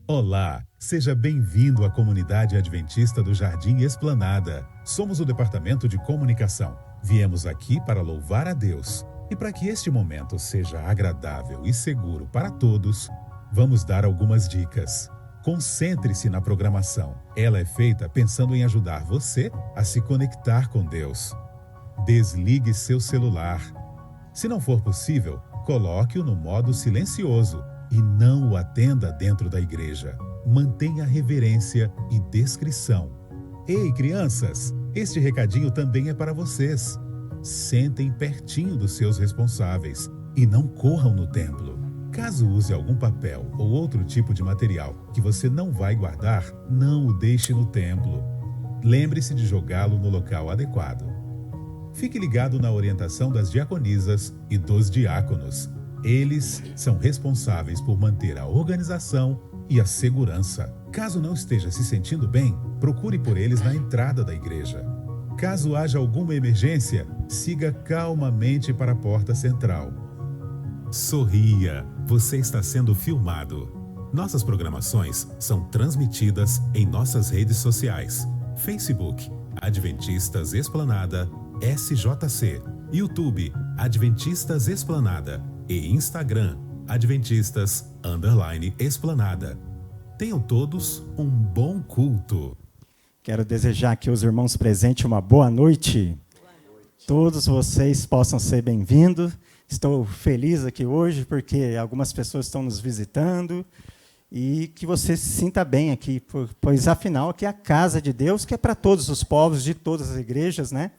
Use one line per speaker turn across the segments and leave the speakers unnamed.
Olá, seja bem-vindo à comunidade adventista do Jardim Esplanada. Somos o departamento de comunicação. Viemos aqui para louvar a Deus. E para que este momento seja agradável e seguro para todos, vamos dar algumas dicas. Concentre-se na programação. Ela é feita pensando em ajudar você a se conectar com Deus. Desligue seu celular. Se não for possível, coloque-o no modo silencioso e não o atenda dentro da igreja. Mantenha reverência e descrição. Ei, crianças, este recadinho também é para vocês. Sentem pertinho dos seus responsáveis e não corram no templo. Caso use algum papel ou outro tipo de material que você não vai guardar, não o deixe no templo. Lembre-se de jogá-lo no local adequado. Fique ligado na orientação das diaconisas e dos diáconos. Eles são responsáveis por manter a organização e a segurança. Caso não esteja se sentindo bem, procure por eles na entrada da igreja. Caso haja alguma emergência, siga calmamente para a porta central. Sorria, você está sendo filmado. Nossas programações são transmitidas em nossas redes sociais: Facebook, Adventistas Esplanada, SJC, YouTube, Adventistas Esplanada e Instagram, Adventistas_Esplanada. Tenham todos um bom culto.
Quero desejar que os irmãos presentes uma boa noite. Todos vocês possam ser bem-vindos. Estou feliz aqui hoje porque algumas pessoas estão nos visitando e que você se sinta bem aqui, pois afinal aqui é a casa de Deus, que é para todos os povos, de todas as igrejas, né?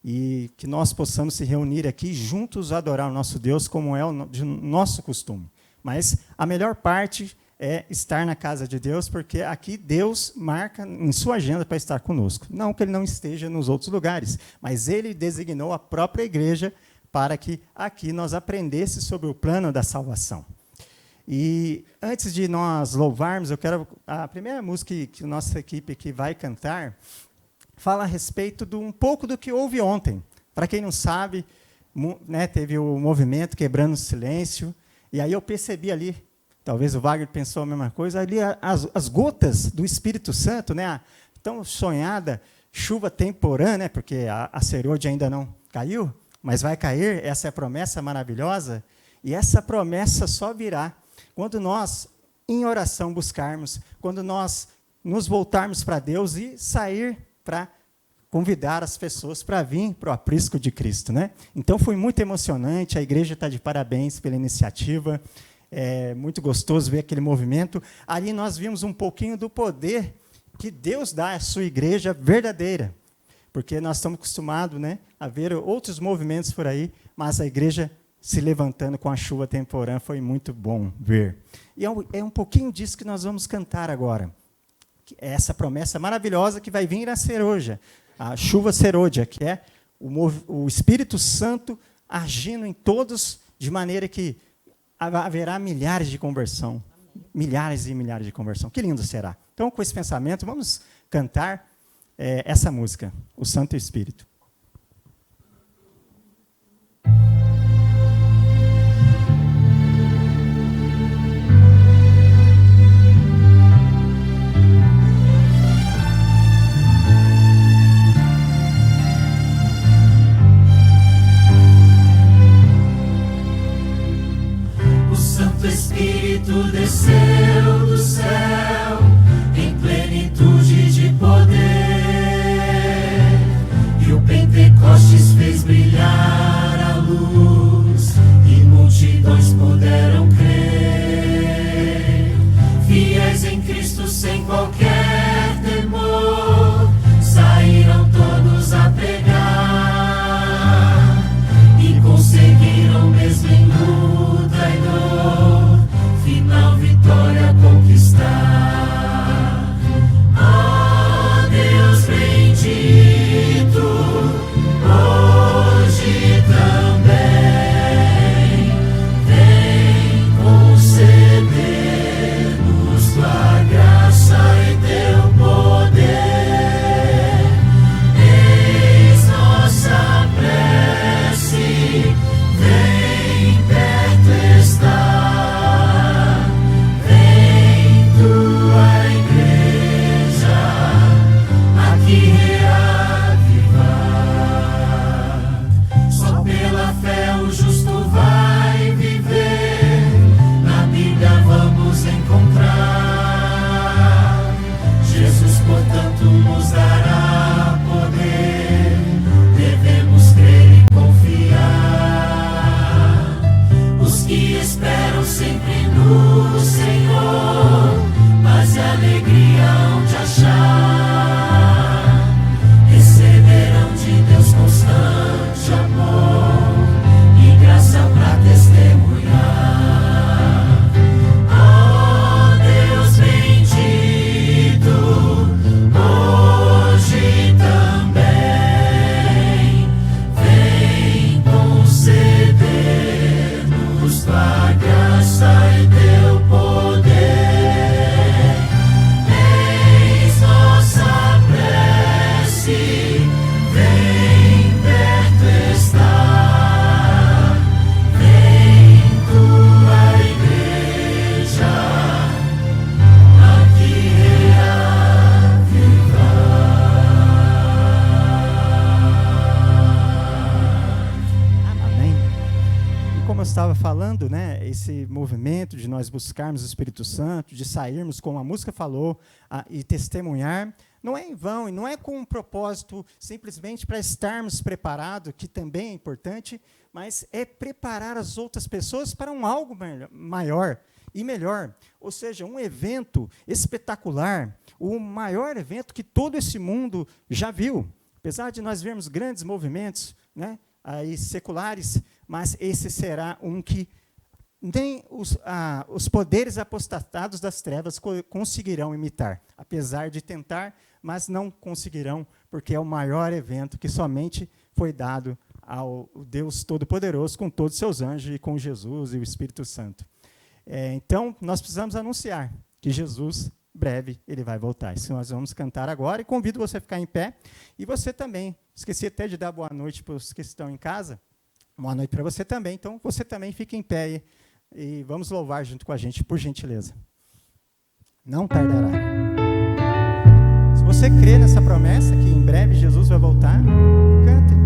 E que nós possamos se reunir aqui juntos a adorar o nosso Deus, como é o nosso costume. Mas a melhor parte é estar na casa de Deus, porque aqui Deus marca em sua agenda para estar conosco. Não que Ele não esteja nos outros lugares, mas Ele designou a própria igreja para que aqui nós aprendêssemos sobre o plano da salvação. E antes de nós louvarmos, eu quero a primeira música que a nossa equipe aqui vai cantar fala a respeito de um pouco do que houve ontem. Para quem não sabe, né, teve o movimento Quebrando o Silêncio, e aí eu percebi ali, talvez o Wagner pensou a mesma coisa, ali as gotas do Espírito Santo, né, a tão sonhada chuva temporã, né, porque a serôdia ainda não caiu, mas vai cair, essa é a promessa maravilhosa, e essa promessa só virá quando nós, em oração, buscarmos, quando nós nos voltarmos para Deus e sair para convidar as pessoas para vir para o aprisco de Cristo, né? Então, foi muito emocionante, a igreja está de parabéns pela iniciativa, é muito gostoso ver aquele movimento. Ali nós vimos um pouquinho do poder que Deus dá à sua igreja verdadeira, porque nós estamos acostumados, né, a ver outros movimentos por aí, mas a igreja se levantando com a chuva temporã foi muito bom ver. E é um pouquinho disso que nós vamos cantar agora. Essa promessa maravilhosa que vai vir a serôdia, a chuva serôdia, que é o Espírito Santo agindo em todos, de maneira que haverá milhares de conversão, milhares e milhares de conversão. Que lindo será. Então, com esse pensamento, vamos cantar essa música, o Santo Espírito.
Espírito desceu do céu em plenitude de poder, e o Pentecostes fez brilhar a luz, e multidões puderam crer. Fiéis em Cristo sem qualquer temor, saíram todos a pregar, e conseguiram mesmo em luta e dor, final vitória conquistar. do Senhor, paz e alegria hão de achar. Receberão de Deus constante amor e graça pra testemunhar. Ó Deus bendito, hoje também vem conceder-nos tua graça e teu poder. Eis nossa prece, vem perto estar. Vem tua igreja aqui reavivar.
Amém. E como eu estava falando, né, esse movimento de nós buscarmos o Espírito Santo, de sairmos, como a música falou, e testemunhar, não é em vão, e não é com um propósito simplesmente para estarmos preparados, que também é importante, mas é preparar as outras pessoas para um algo maior e melhor. Ou seja, um evento espetacular, o maior evento que todo esse mundo já viu. Apesar de nós vermos grandes movimentos, né, aí seculares, mas esse será um que nem os poderes apostatados das trevas conseguirão imitar, apesar de tentar, mas não conseguirão, porque é o maior evento que somente foi dado ao Deus Todo-Poderoso, com todos os seus anjos, e com Jesus e o Espírito Santo. Então, nós precisamos anunciar que Jesus, breve, ele vai voltar. Isso nós vamos cantar agora, e convido você a ficar em pé. E você também, esqueci até de dar boa noite para os que estão em casa, boa noite para você também. Então, você também fica em pé e vamos louvar junto com a gente, por gentileza. Não tardará. Se você crê nessa promessa, que em breve Jesus vai voltar, cante.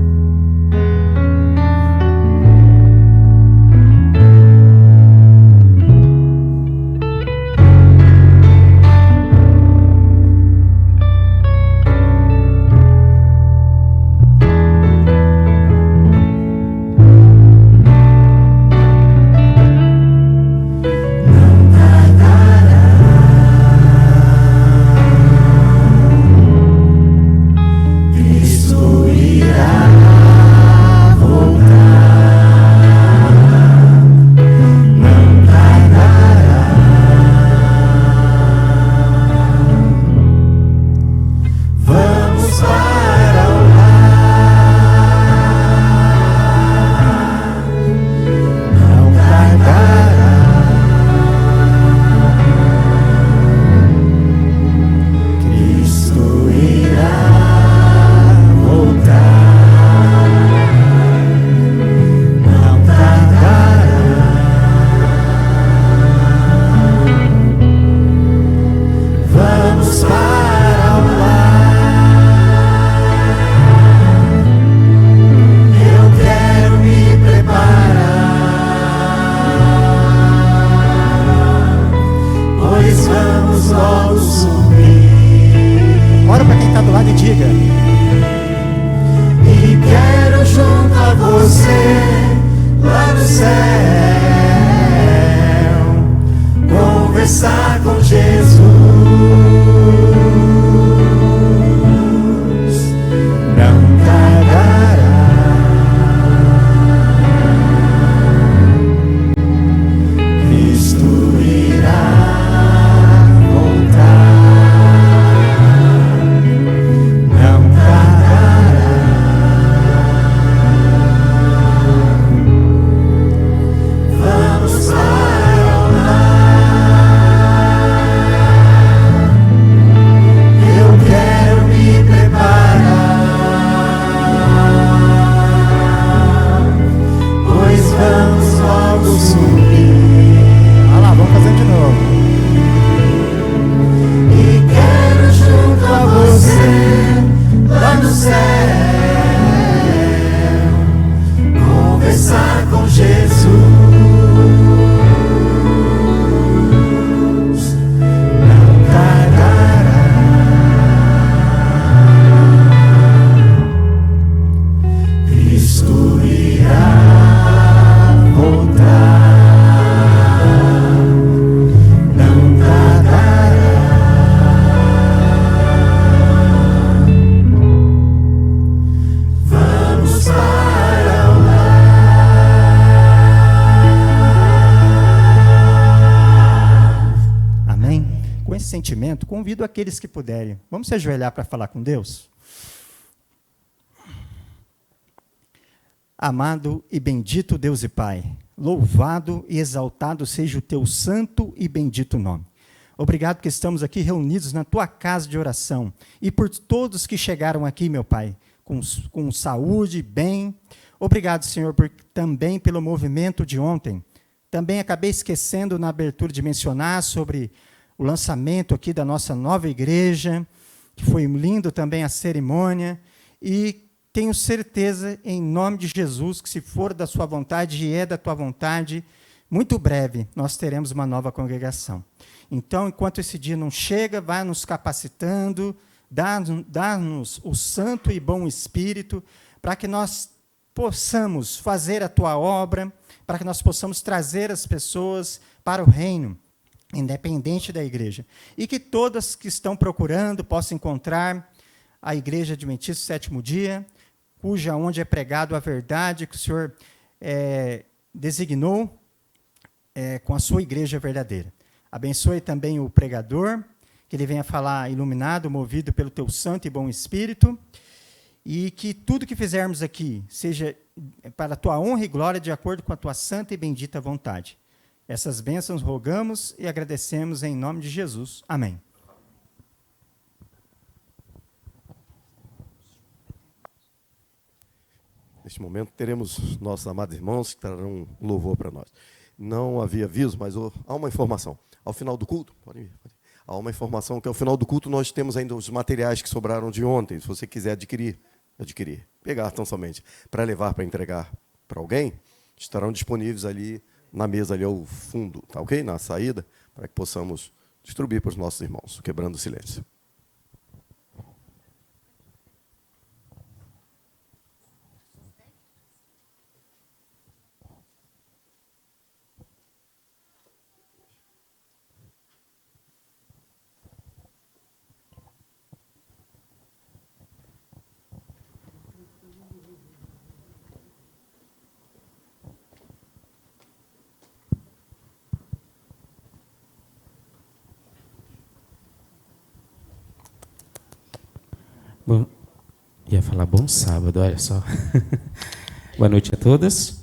Não
sentimento, convido aqueles que puderem. Vamos se ajoelhar para falar com Deus? Amado e bendito Deus e Pai, louvado e exaltado seja o teu santo e bendito nome. Obrigado que estamos aqui reunidos na tua casa de oração e por todos que chegaram aqui, meu Pai, com saúde, bem. Obrigado, Senhor, também pelo movimento de ontem. Também acabei esquecendo na abertura de mencionar sobre o lançamento aqui da nossa nova igreja, que foi lindo também a cerimônia, e tenho certeza, em nome de Jesus, que se for da sua vontade e é da tua vontade, muito breve nós teremos uma nova congregação. Então, enquanto esse dia não chega, vai nos capacitando, dá-nos o santo e bom Espírito, para que nós possamos fazer a tua obra, para que nós possamos trazer as pessoas para o reino, independente da igreja. E que todas que estão procurando possam encontrar a Igreja Adventista do Sétimo Dia, onde é pregado a verdade que o Senhor designou com a sua igreja verdadeira. Abençoe também o pregador, que ele venha falar iluminado, movido pelo teu santo e bom Espírito, e que tudo que fizermos aqui seja para a tua honra e glória, de acordo com a tua santa e bendita vontade. Essas bênçãos rogamos e agradecemos em nome de Jesus. Amém.
Neste momento, teremos nossos amados irmãos que trarão um louvor para nós. Não havia aviso, mas há uma informação. Ao final do culto, há uma informação que ao final do culto nós temos ainda os materiais que sobraram de ontem. Se você quiser adquirir, pegar tão somente, para levar, para entregar para alguém, estarão disponíveis ali na mesa, ali ao fundo, tá ok? Na saída, para que possamos distribuir para os nossos irmãos, quebrando o silêncio.
Bom, ia falar bom sábado, olha só. Boa noite a todas.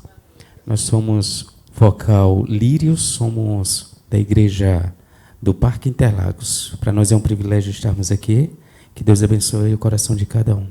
Nós somos Vocal Lírios, somos da igreja do Parque Interlagos. Para nós é um privilégio estarmos aqui. Que Deus abençoe o coração de cada um.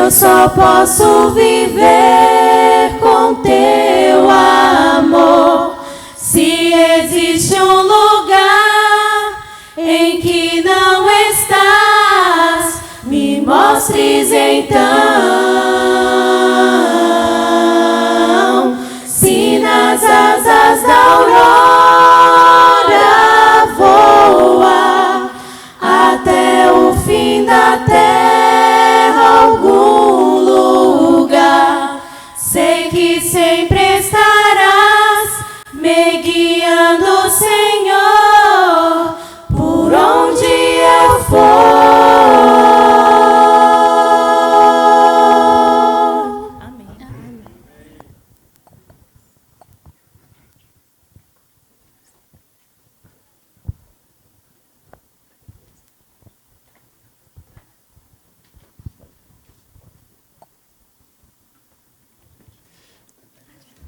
eu só posso viver com teu amor. Se existe um lugar em que não estás, me mostres então. Se nas asas da aurora voa até o fim da terra, algum lugar, sei que sempre estarás me guiando, Senhor, por onde eu for.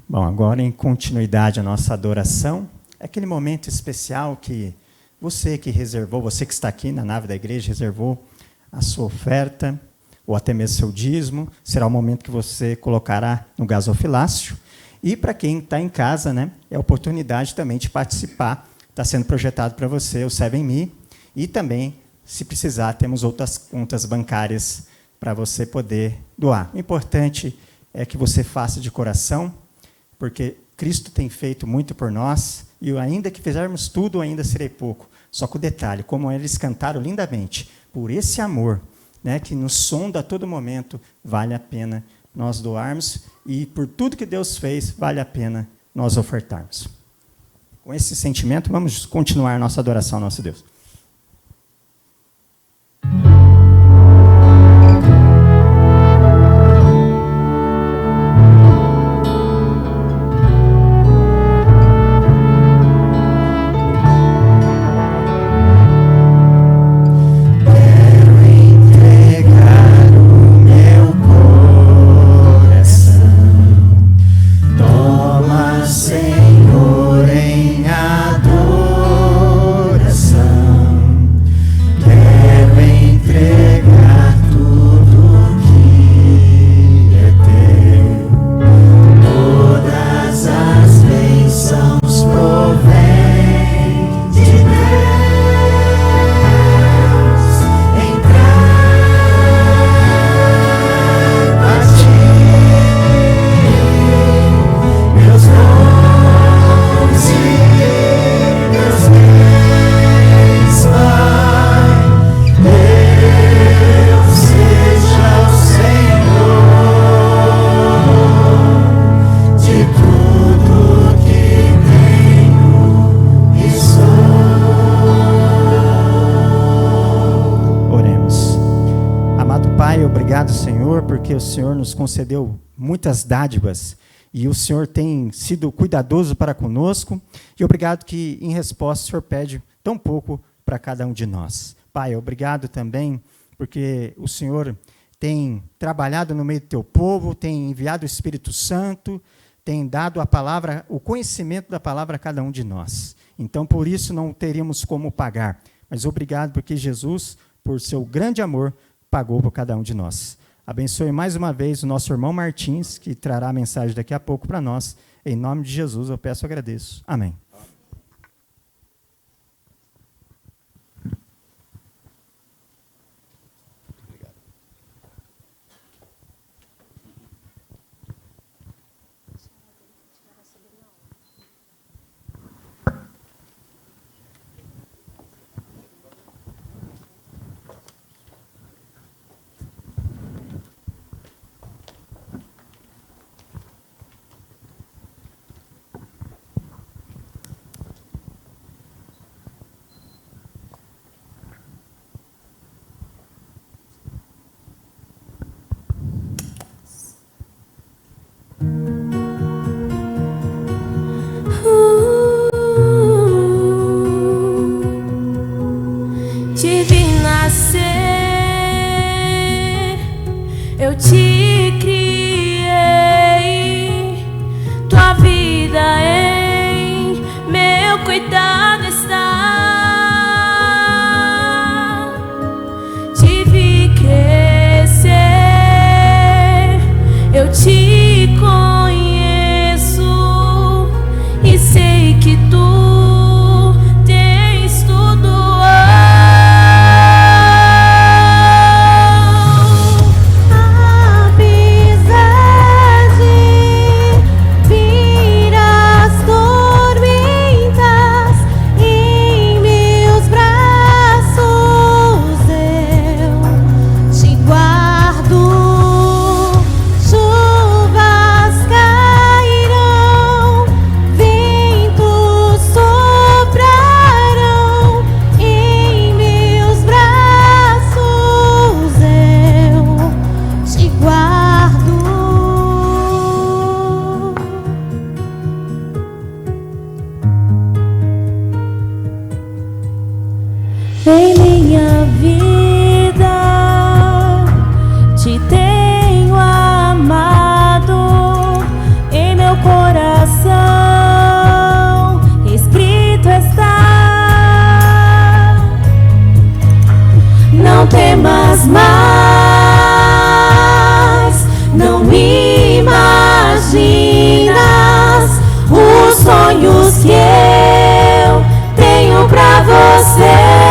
Bom, agora em continuidade à nossa adoração, é aquele momento especial que você que reservou, você que está aqui na nave da igreja, reservou a sua oferta, ou até mesmo seu dízimo, será o momento que você colocará no gasofilácio. E para quem está em casa, né, é a oportunidade também de participar. Está sendo projetado para você o 7Me, e também, se precisar, temos outras contas bancárias para você poder doar. O importante é que você faça de coração, porque Cristo tem feito muito por nós, e ainda que fizermos tudo, ainda serei pouco. Só que o detalhe, como eles cantaram lindamente, por esse amor, né, que nos sonda a todo momento, vale a pena nós doarmos, e por tudo que Deus fez, vale a pena nós ofertarmos. Com esse sentimento, vamos continuar nossa adoração ao nosso Deus.
Senhor, em adoração,
obrigado, Senhor, porque o Senhor nos concedeu muitas dádivas e o Senhor tem sido cuidadoso para conosco. E obrigado que, em resposta, o Senhor pede tão pouco para cada um de nós. Pai, obrigado também porque o Senhor tem trabalhado no meio do teu povo, tem enviado o Espírito Santo, tem dado a palavra, o conhecimento da palavra a cada um de nós. Então, por isso, não teríamos como pagar. Mas obrigado porque Jesus, por seu grande amor, pagou por cada um de nós. Abençoe mais uma vez o nosso irmão Martins, que trará a mensagem daqui a pouco para nós. Em nome de Jesus, eu peço e agradeço. Amém.
Eu te criei, tua vida em meu cuidado está. Te vi crescer
Em minha vida te tenho amado, em meu coração escrito está. Não temas mais, não imaginas os sonhos que eu tenho pra você.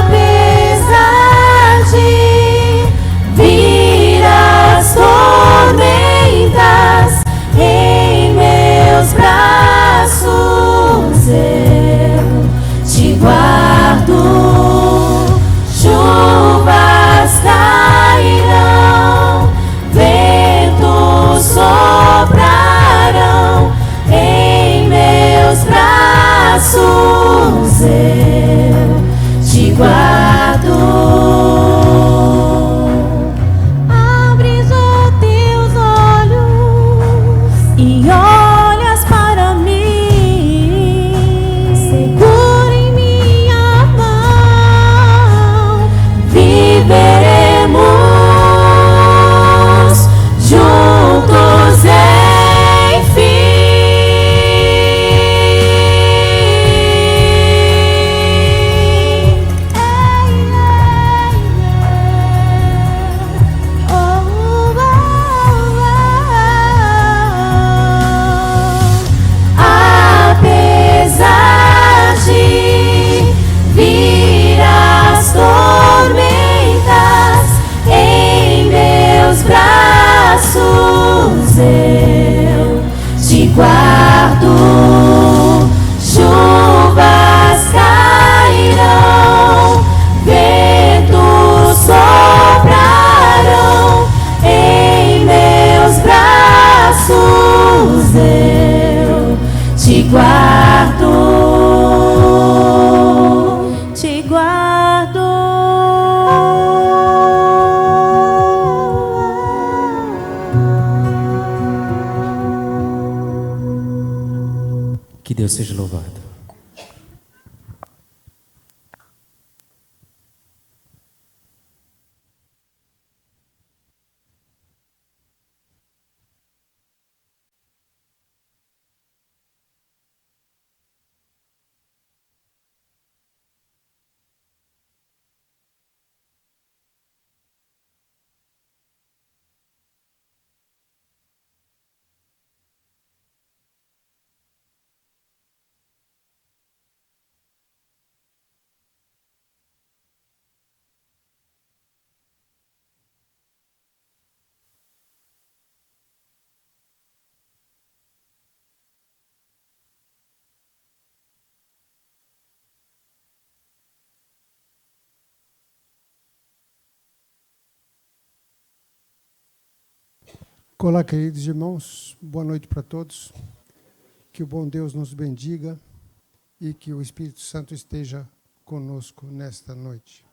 Apesar de vir as tormentas em meus braços, eu te guardo. Chuvas cairão, ventos soprarão, em meus braços eu te guardo. Abres os teus olhos e olhas para mim, segura em minha mão, viveremos juntos enfim. Apesar de vir as tormentas em meus braços, eu te guardo. Chuvas cairão, ventos soprarão, em meus braços eu te guardo, te guardo.
Que Deus seja louvado.
Olá, queridos irmãos, boa noite para todos. Que o bom Deus nos bendiga e que o Espírito Santo esteja conosco nesta noite.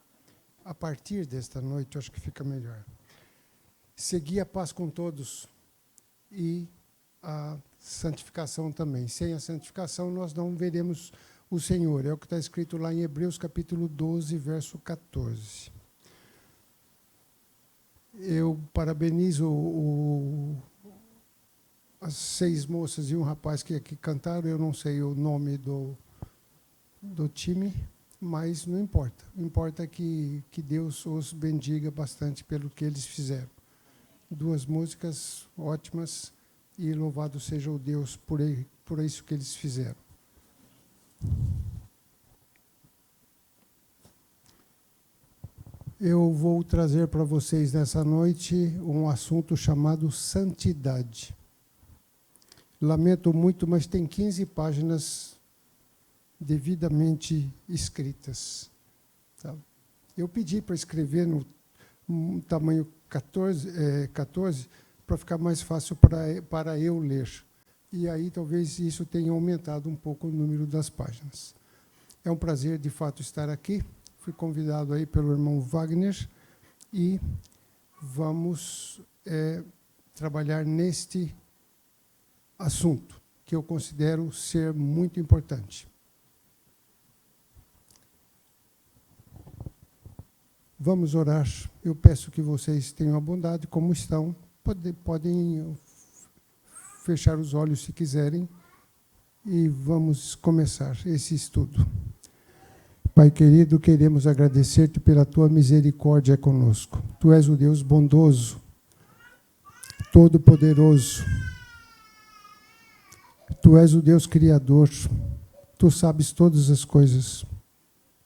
A partir desta noite, eu acho que fica melhor. Seguir a paz com todos e a santificação também. Sem a santificação, nós não veremos o Senhor. É o que está escrito lá em Hebreus, capítulo 12, verso 14. Eu parabenizo as 6 moças e um rapaz que aqui cantaram. Eu não sei o nome do time, mas não importa. Importa que Deus os bendiga bastante pelo que eles fizeram. 2 músicas ótimas e louvado seja o Deus por isso que eles fizeram. Eu vou trazer para vocês nessa noite um assunto chamado santidade. Lamento muito, mas tem 15 páginas devidamente escritas. Tá? Eu pedi para escrever no tamanho 14 para ficar mais fácil para eu ler. E aí talvez isso tenha aumentado um pouco o número das páginas. É um prazer, de fato, estar aqui. Fui convidado aí pelo irmão Wagner e vamos trabalhar neste assunto. que eu considero ser muito importante. Vamos orar. Eu peço que vocês tenham a bondade, como estão. Podem fechar os olhos se quiserem. E vamos começar esse estudo. Pai querido, queremos agradecer-te pela tua misericórdia conosco. Tu és o Deus bondoso, todo-poderoso. Tu és o Deus criador. Tu sabes todas as coisas.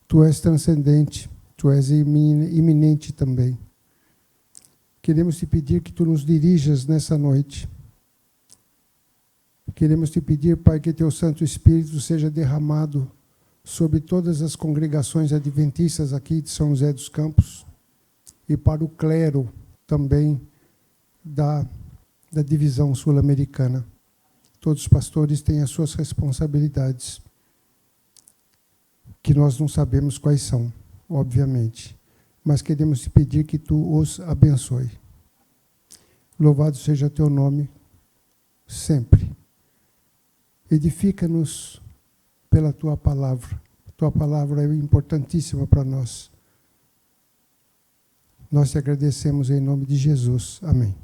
Tu és transcendente. Tu és iminente também. Queremos te pedir que tu nos dirijas nessa noite. Queremos te pedir, Pai, que teu Santo Espírito seja derramado sobre todas as congregações adventistas aqui de São José dos Campos e para o clero também da divisão sul-americana. Todos os pastores têm as suas responsabilidades, que nós não sabemos quais são, obviamente, mas queremos te pedir que tu os abençoe. Louvado seja teu nome sempre. Edifica-nos pela tua palavra. Tua palavra é importantíssima para nós. Nós te agradecemos em nome de Jesus. Amém.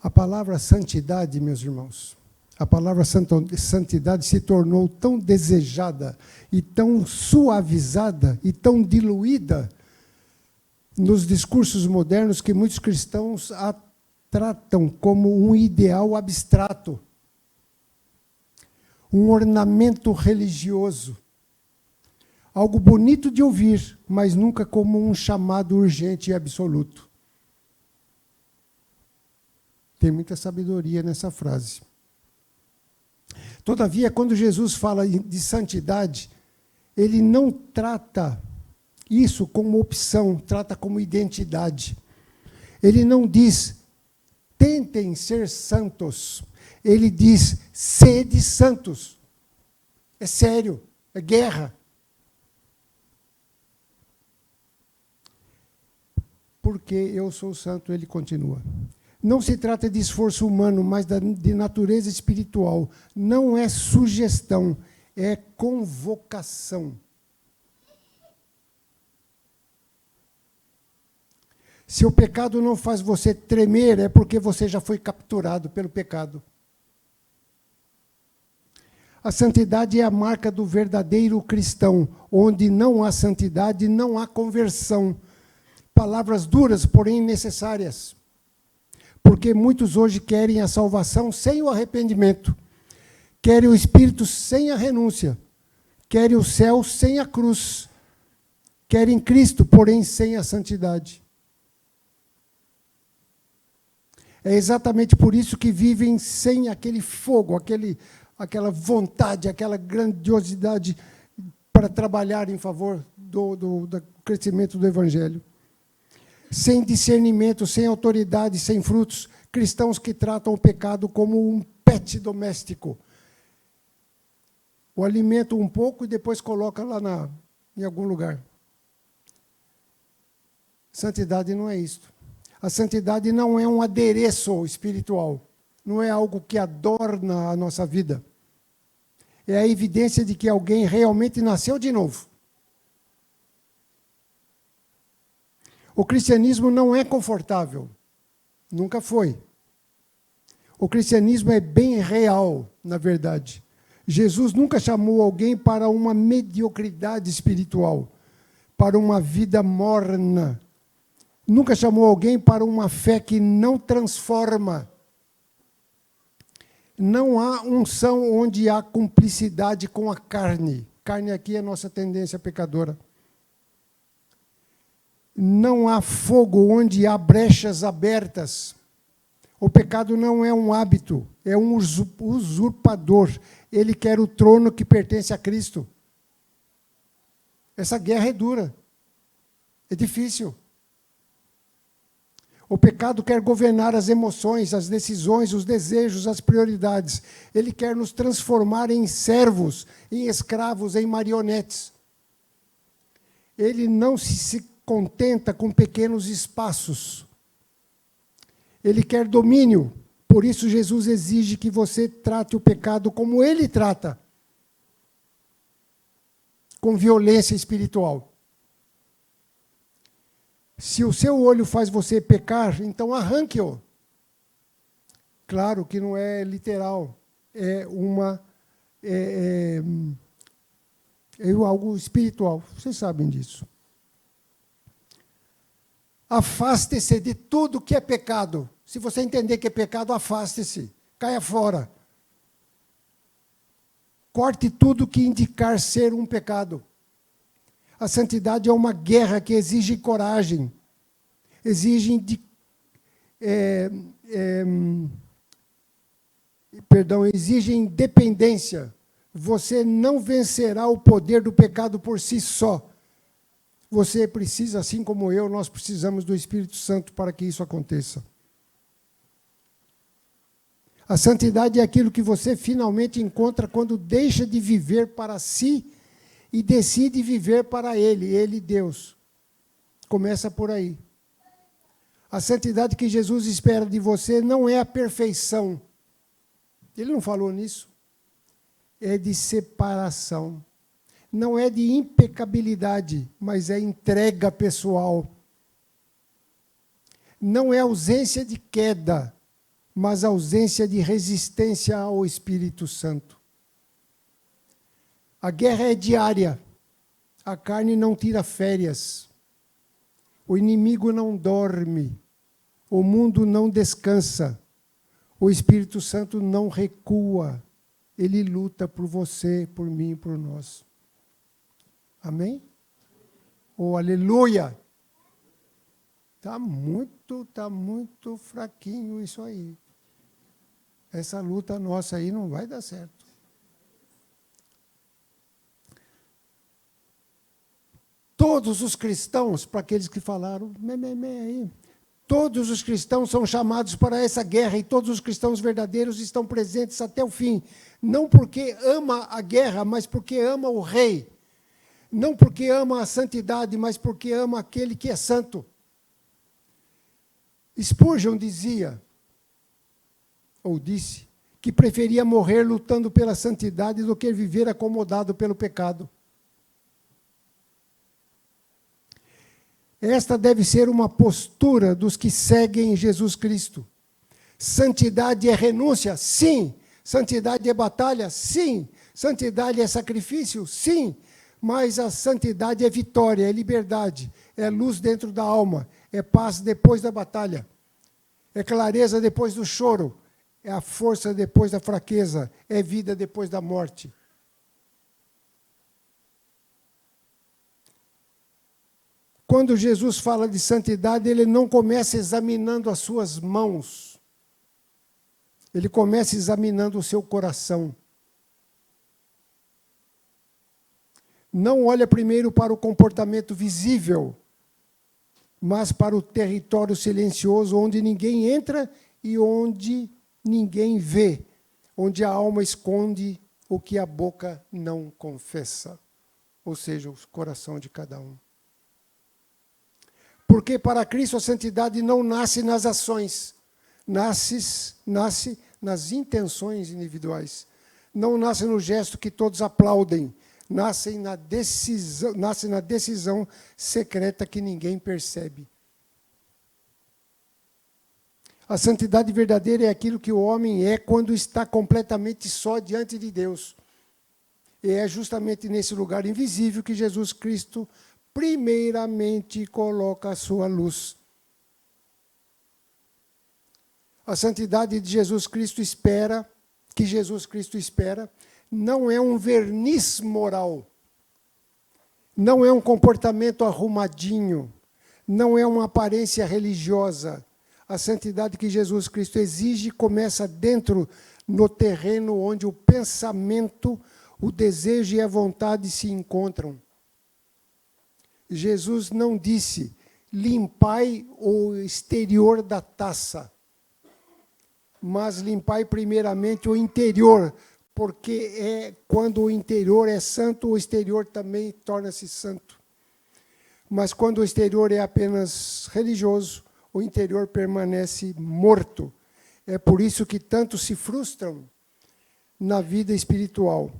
A palavra santidade, meus irmãos, a palavra santidade se tornou tão desejada e tão suavizada e tão diluída nos discursos modernos que muitos cristãos a tratam como um ideal abstrato, um ornamento religioso, algo bonito de ouvir, mas nunca como um chamado urgente e absoluto. Tem muita sabedoria nessa frase. Todavia, quando Jesus fala de santidade, ele não trata isso como opção, trata como identidade. Ele não diz, tentem ser santos. Ele diz, sede santos. É sério, é guerra. Porque eu sou santo, ele continua. Não se trata de esforço humano, mas de natureza espiritual. Não é sugestão, é convocação. Se o pecado não faz você tremer, é porque você já foi capturado pelo pecado. A santidade é a marca do verdadeiro cristão. Onde não há santidade, não há conversão. Palavras duras, porém necessárias. Porque muitos hoje querem a salvação sem o arrependimento. Querem o Espírito sem a renúncia. Querem o céu sem a cruz. Querem Cristo, porém sem a santidade. É exatamente por isso que vivem sem aquele fogo, aquela vontade, aquela grandiosidade para trabalhar em favor do crescimento do Evangelho. Sem discernimento, sem autoridade, sem frutos, cristãos que tratam o pecado como um pet doméstico. O alimenta um pouco e depois coloca lá em algum lugar. Santidade não é isto. A santidade não é um adereço espiritual, não é algo que adorna a nossa vida. É a evidência de que alguém realmente nasceu de novo. O cristianismo não é confortável, nunca foi. O cristianismo é bem real, na verdade. Jesus nunca chamou alguém para uma mediocridade espiritual, para uma vida morna. Nunca chamou alguém para uma fé que não transforma. Não há unção onde há cumplicidade com a carne. Carne aqui é a nossa tendência pecadora. Não há fogo onde há brechas abertas. O pecado não é um hábito, é um usurpador. Ele quer o trono que pertence a Cristo. Essa guerra é dura, é difícil. O pecado quer governar as emoções, as decisões, os desejos, as prioridades. Ele quer nos transformar em servos, em escravos, em marionetes. Ele não se contenta com pequenos espaços. Ele quer domínio Por isso, Jesus exige que você trate o pecado como ele trata, com violência espiritual. Se o seu olho faz você pecar, então arranque-o. Claro que não é literal, é algo espiritual. Vocês sabem disso. Afaste-se de tudo que é pecado. Se você entender que é pecado, afaste-se. Caia fora. Corte tudo que indicar ser um pecado. A santidade é uma guerra que exige coragem. Exige independência. Você não vencerá o poder do pecado por si só. Você precisa, assim como eu, nós precisamos do Espírito Santo para que isso aconteça. A santidade é aquilo que você finalmente encontra quando deixa de viver para si e decide viver para Ele, Deus. Começa por aí. A santidade que Jesus espera de você não é a perfeição. Ele não falou nisso. É de separação. Não é de impecabilidade, mas é entrega pessoal. Não é ausência de queda, mas ausência de resistência ao Espírito Santo. A guerra é diária. A carne não tira férias. O inimigo não dorme. O mundo não descansa. O Espírito Santo não recua. Ele luta por você, por mim e por nós. Amém? Oh, aleluia! Está muito fraquinho isso aí. Essa luta nossa aí não vai dar certo. Todos os cristãos, para aqueles que falaram, aí, todos os cristãos são chamados para essa guerra e todos os cristãos verdadeiros estão presentes até o fim. Não porque ama a guerra, mas porque ama o rei. Não porque ama a santidade, mas porque ama aquele que é santo. Spurgeon dizia, ou disse, que preferia morrer lutando pela santidade do que viver acomodado pelo pecado. Esta deve ser uma postura dos que seguem Jesus Cristo. Santidade é renúncia? Sim. Santidade é batalha? Sim. Santidade é sacrifício? Sim. Mas a santidade é vitória, é liberdade, é luz dentro da alma, é paz depois da batalha, é clareza depois do choro, é a força depois da fraqueza, é vida depois da morte. Quando Jesus fala de santidade, ele não começa examinando as suas mãos, ele começa examinando o seu coração. Não olha primeiro para o comportamento visível, mas para o território silencioso, onde ninguém entra e onde ninguém vê, onde a alma esconde o que a boca não confessa, ou seja, o coração de cada um. Porque para Cristo a santidade não nasce nas ações, nasce nas intenções individuais. Não nasce no gesto que todos aplaudem, nasce na decisão secreta que ninguém percebe. A santidade verdadeira é aquilo que o homem é quando está completamente só diante de Deus. E é justamente nesse lugar invisível que Jesus Cristo primeiramente coloca a sua luz. A santidade de Jesus Cristo espera, não é um verniz moral, não é um comportamento arrumadinho, não é uma aparência religiosa. A santidade que Jesus Cristo exige começa dentro, no terreno onde o pensamento, o desejo e a vontade se encontram. Jesus não disse, limpai o exterior da taça, mas limpai primeiramente o interior, porque quando o interior é santo, o exterior também torna-se santo. Mas quando o exterior é apenas religioso, o interior permanece morto. É por isso que tantos se frustram na vida espiritual.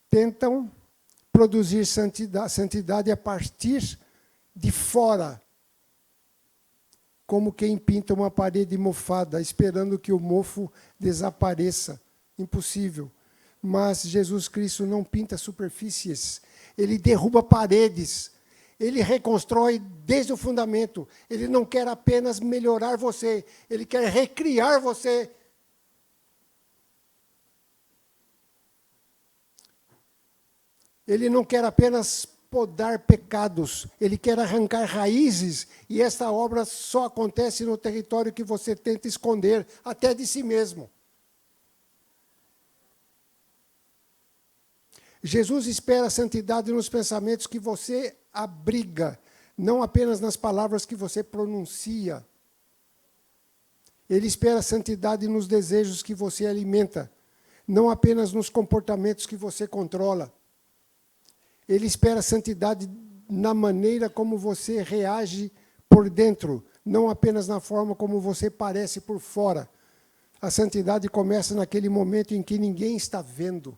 Tentam produzir santidade a partir de fora, como quem pinta uma parede mofada, esperando que o mofo desapareça. Impossível. Mas Jesus Cristo não pinta superfícies, ele derruba paredes, ele reconstrói desde o fundamento. Ele não quer apenas melhorar você, ele quer recriar você. Ele não quer apenas podar pecados, ele quer arrancar raízes, e esta obra só acontece no território que você tenta esconder, até de si mesmo. Jesus espera a santidade nos pensamentos que você abriga, não apenas nas palavras que você pronuncia. Ele espera a santidade nos desejos que você alimenta, não apenas nos comportamentos que você controla. Ele espera a santidade na maneira como você reage por dentro, não apenas na forma como você parece por fora. A santidade começa naquele momento em que ninguém está vendo.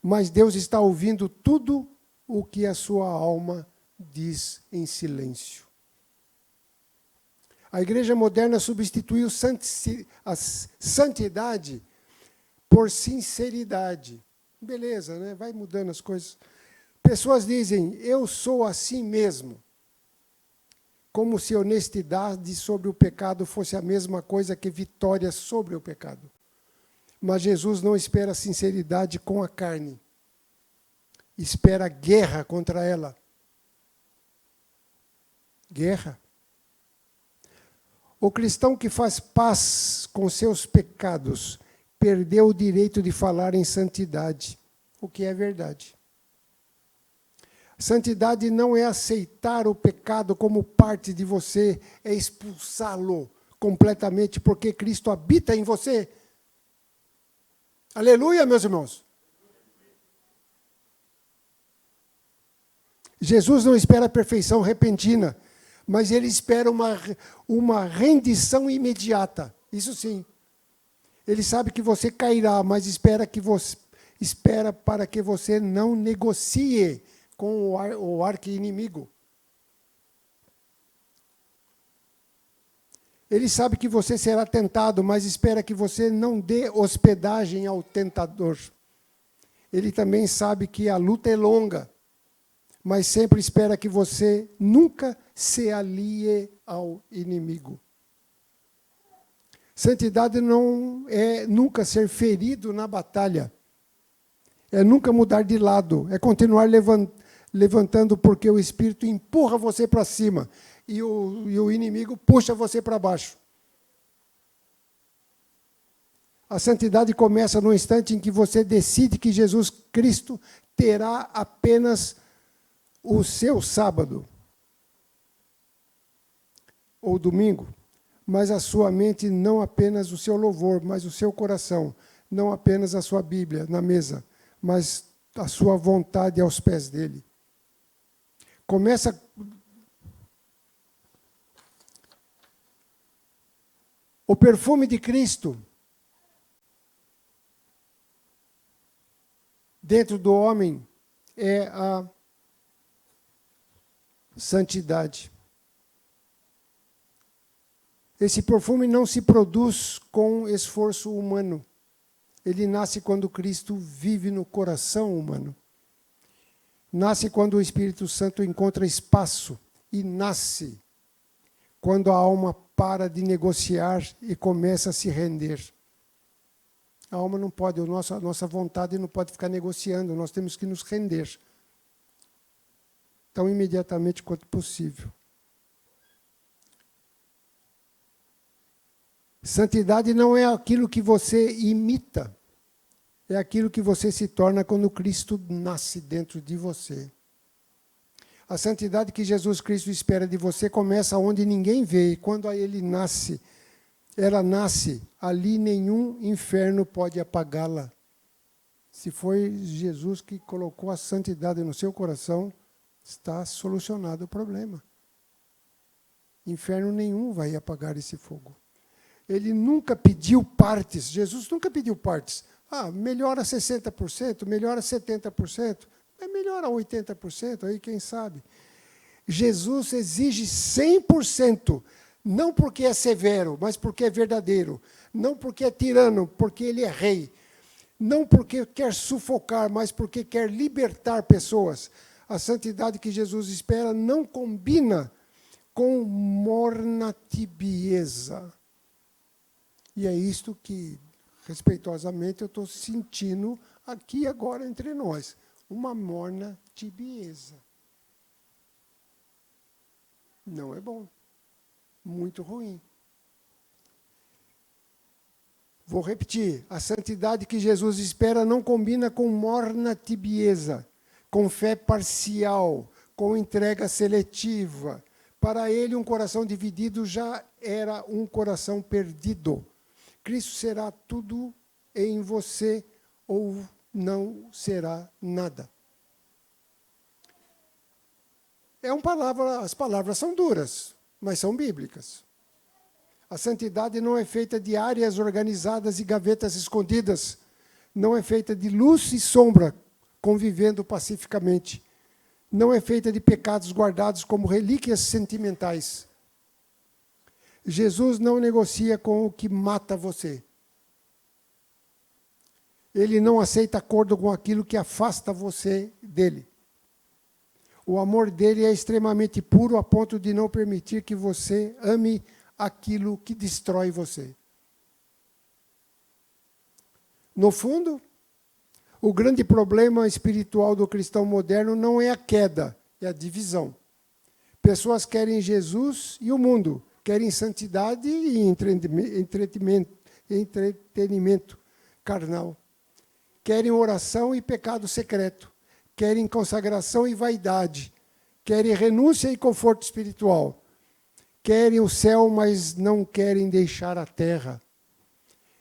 Mas Deus está ouvindo tudo o que a sua alma diz em silêncio. A igreja moderna substituiu a santidade por sinceridade. Beleza, né? Vai mudando as coisas. Pessoas dizem, eu sou assim mesmo. Como se honestidade sobre o pecado fosse a mesma coisa que vitória sobre o pecado. Mas Jesus não espera sinceridade com a carne. Espera guerra contra ela. Guerra. O cristão que faz paz com seus pecados perdeu o direito de falar em santidade, o que é verdade. Santidade não é aceitar o pecado como parte de você, é expulsá-lo completamente, porque Cristo habita em você. Aleluia, meus irmãos. Jesus não espera a perfeição repentina, mas ele espera uma rendição imediata. Isso sim. Ele sabe que você cairá, mas espera para que você não negocie com o arqui-inimigo. Ele sabe que você será tentado, mas espera que você não dê hospedagem ao tentador. Ele também sabe que a luta é longa, mas sempre espera que você nunca se alie ao inimigo. Santidade não é nunca ser ferido na batalha. É nunca mudar de lado. É continuar levantando porque o Espírito empurra você para cima e o inimigo puxa você para baixo. A santidade começa no instante em que você decide que Jesus Cristo terá apenas o seu sábado ou domingo. Mas a sua mente, não apenas o seu louvor, mas o seu coração, não apenas a sua Bíblia na mesa, mas a sua vontade aos pés dele. Começa o perfume de Cristo dentro do homem é a santidade. Esse perfume não se produz com esforço humano. Ele nasce quando Cristo vive no coração humano. Nasce quando o Espírito Santo encontra espaço. E nasce quando a alma para de negociar e começa a se render. A alma não pode, a nossa vontade não pode ficar negociando. Nós temos que nos render. Tão imediatamente quanto possível. Santidade não é aquilo que você imita, é aquilo que você se torna quando Cristo nasce dentro de você. A santidade que Jesus Cristo espera de você começa onde ninguém vê, e quando ele nasce, ela nasce, ali nenhum inferno pode apagá-la. Se foi Jesus que colocou a santidade no seu coração, está solucionado o problema. Inferno nenhum vai apagar esse fogo. Ele nunca pediu partes. Jesus nunca pediu partes. Melhora 60%, melhora 70%, melhora 80%, aí quem sabe. Jesus exige 100%, não porque é severo, mas porque é verdadeiro. Não porque é tirano, porque ele é rei. Não porque quer sufocar, mas porque quer libertar pessoas. A santidade que Jesus espera não combina com morna tibieza. E é isto que, respeitosamente, eu estou sentindo aqui agora entre nós. Uma morna tibieza. Não é bom. Muito ruim. Vou repetir. A santidade que Jesus espera não combina com morna tibieza, com fé parcial, com entrega seletiva. Para ele, um coração dividido já era um coração perdido. Cristo será tudo em você ou não será nada. As palavras são duras, mas são bíblicas. A santidade não é feita de áreas organizadas e gavetas escondidas. Não é feita de luz e sombra, convivendo pacificamente. Não é feita de pecados guardados como relíquias sentimentais. Jesus não negocia com o que mata você. Ele não aceita acordo com aquilo que afasta você dele. O amor dele é extremamente puro a ponto de não permitir que você ame aquilo que destrói você. No fundo, o grande problema espiritual do cristão moderno não é a queda, é a divisão. Pessoas querem Jesus e o mundo, querem santidade e entretenimento carnal. Querem oração e pecado secreto. Querem consagração e vaidade. Querem renúncia e conforto espiritual. Querem o céu, mas não querem deixar a terra.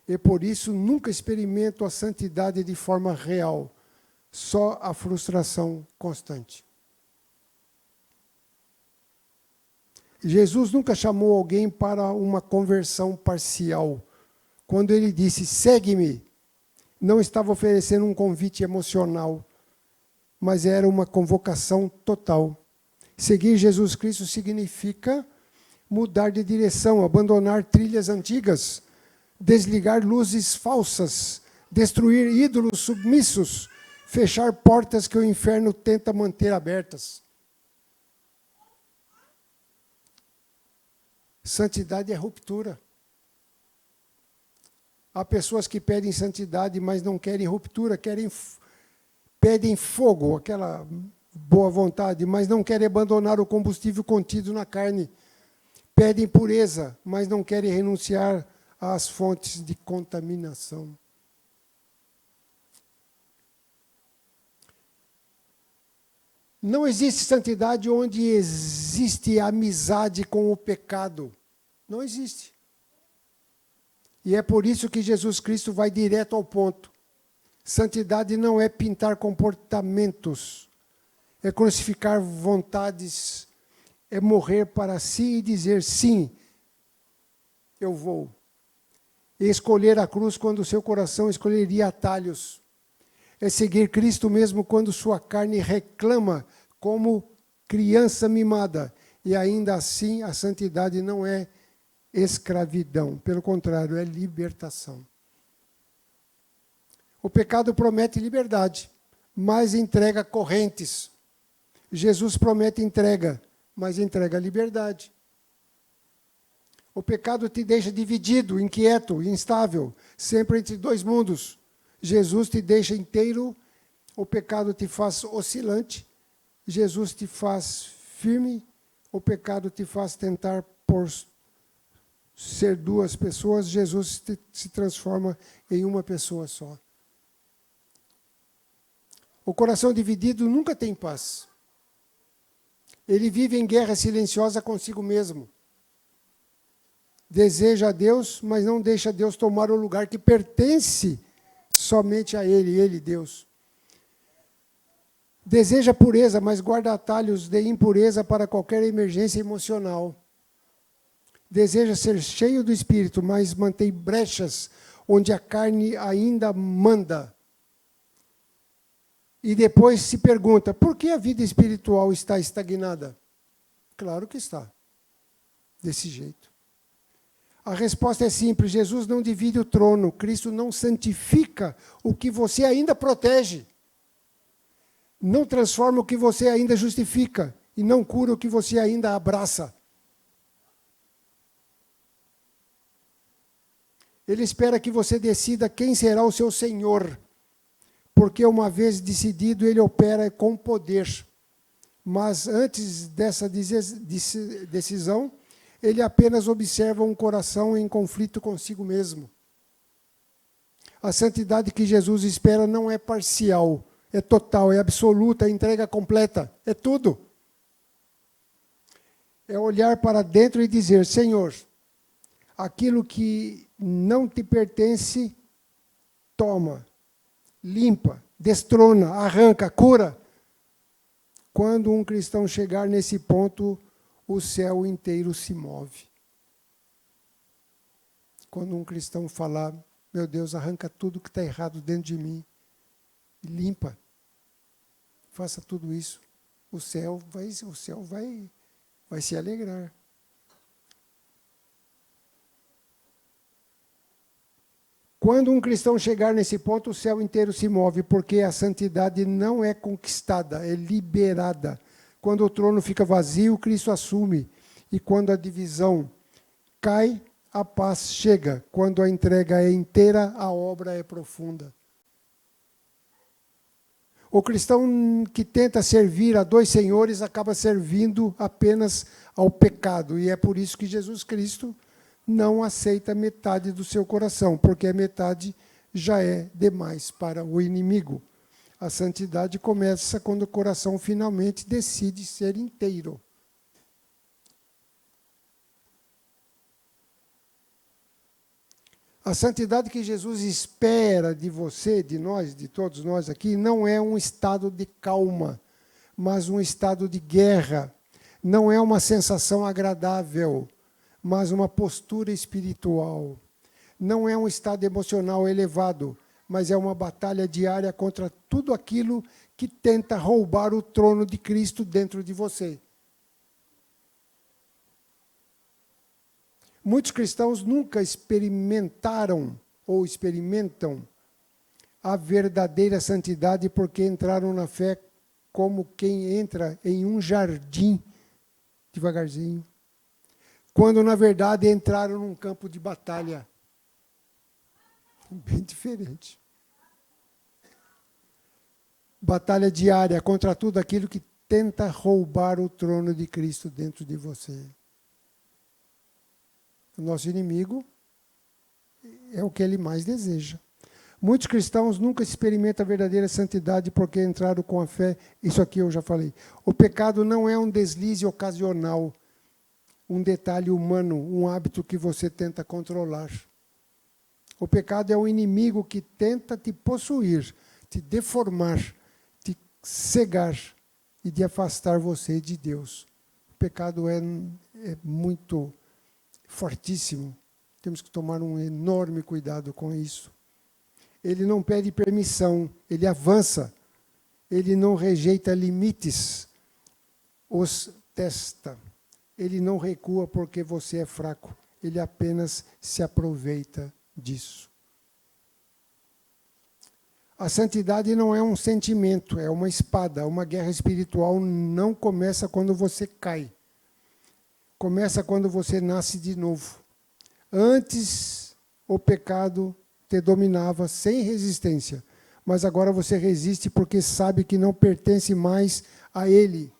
E por isso nunca experimentam a santidade de forma real. Só a frustração constante. Jesus nunca chamou alguém para uma conversão parcial. Quando ele disse, segue-me, não estava oferecendo um convite emocional, mas era uma convocação total. Seguir Jesus Cristo significa mudar de direção, abandonar trilhas antigas, desligar luzes falsas, destruir ídolos submissos, fechar portas que o inferno tenta manter abertas. Santidade é ruptura. Há pessoas que pedem santidade, mas não querem ruptura, pedem fogo, aquela boa vontade, mas não querem abandonar o combustível contido na carne. Pedem pureza, mas não querem renunciar às fontes de contaminação. Não existe santidade onde existe amizade com o pecado. Não existe. E é por isso que Jesus Cristo vai direto ao ponto. Santidade não é pintar comportamentos, é crucificar vontades, é morrer para si e dizer, sim, eu vou. E escolher a cruz quando o seu coração escolheria atalhos. É seguir Cristo mesmo quando sua carne reclama como criança mimada. E ainda assim a santidade não é escravidão. Pelo contrário, é libertação. O pecado promete liberdade, mas entrega correntes. Jesus promete entrega, mas entrega liberdade. O pecado te deixa dividido, inquieto, instável, sempre entre dois mundos. Jesus te deixa inteiro, o pecado te faz oscilante, Jesus te faz firme, o pecado te faz tentar por ser duas pessoas, Jesus se transforma em uma pessoa só. O coração dividido nunca tem paz. Ele vive em guerra silenciosa consigo mesmo. Deseja a Deus, mas não deixa Deus tomar o lugar que pertence somente a Ele, Deus. Deseja pureza, mas guarda atalhos de impureza para qualquer emergência emocional. deseja ser cheio do Espírito, mas mantém brechas onde a carne ainda manda. E depois se pergunta, por que a vida espiritual está estagnada? Claro que está. Desse jeito. A resposta é simples, Jesus não divide o trono, Cristo não santifica o que você ainda protege. Não transforma o que você ainda justifica. E não cura o que você ainda abraça. Ele espera que você decida quem será o seu Senhor. Porque uma vez decidido, ele opera com poder. Mas antes dessa decisão, ele apenas observa um coração em conflito consigo mesmo. A santidade que Jesus espera não é parcial, é total, é absoluta, é entrega completa, é tudo. É olhar para dentro e dizer, Senhor, aquilo que não te pertence, toma, limpa, destrona, arranca, cura. Quando um cristão chegar nesse ponto, o céu inteiro se move. Quando um cristão falar, meu Deus, arranca tudo que está errado dentro de mim, limpa, faça tudo isso, o céu vai se alegrar. Quando um cristão chegar nesse ponto, o céu inteiro se move, porque a santidade não é conquistada, é liberada. Quando o trono fica vazio, Cristo assume. E quando a divisão cai, a paz chega. Quando a entrega é inteira, a obra é profunda. O cristão que tenta servir a dois senhores acaba servindo apenas ao pecado. E é por isso que Jesus Cristo não aceita metade do seu coração, porque a metade já é demais para o inimigo. A santidade começa quando o coração finalmente decide ser inteiro. A santidade que Jesus espera de você, de nós, de todos nós aqui, não é um estado de calma, mas um estado de guerra. Não é uma sensação agradável, mas uma postura espiritual. Não é um estado emocional elevado, mas é uma batalha diária contra tudo aquilo que tenta roubar o trono de Cristo dentro de você. Muitos cristãos nunca experimentaram ou experimentam a verdadeira santidade porque entraram na fé como quem entra em um jardim, devagarzinho, quando na verdade entraram num campo de batalha. Bem diferente. Batalha diária contra tudo aquilo que tenta roubar o trono de Cristo dentro de você. O nosso inimigo é o que ele mais deseja. Muitos cristãos nunca experimentam a verdadeira santidade porque entraram com a fé. Isso aqui eu já falei. O pecado não é um deslize ocasional, um detalhe humano, um hábito que você tenta controlar. O pecado é um inimigo que tenta te possuir, te deformar, te cegar e de afastar você de Deus. O pecado é muito fortíssimo. Temos que tomar um enorme cuidado com isso. Ele não pede permissão, ele avança. Ele não rejeita limites, os testa. Ele não recua porque você é fraco. Ele apenas se aproveita disso. A santidade não é um sentimento, é uma espada. Uma guerra espiritual não começa quando você cai. Começa quando você nasce de novo. Antes, o pecado te dominava sem resistência, mas agora você resiste porque sabe que não pertence mais a ele.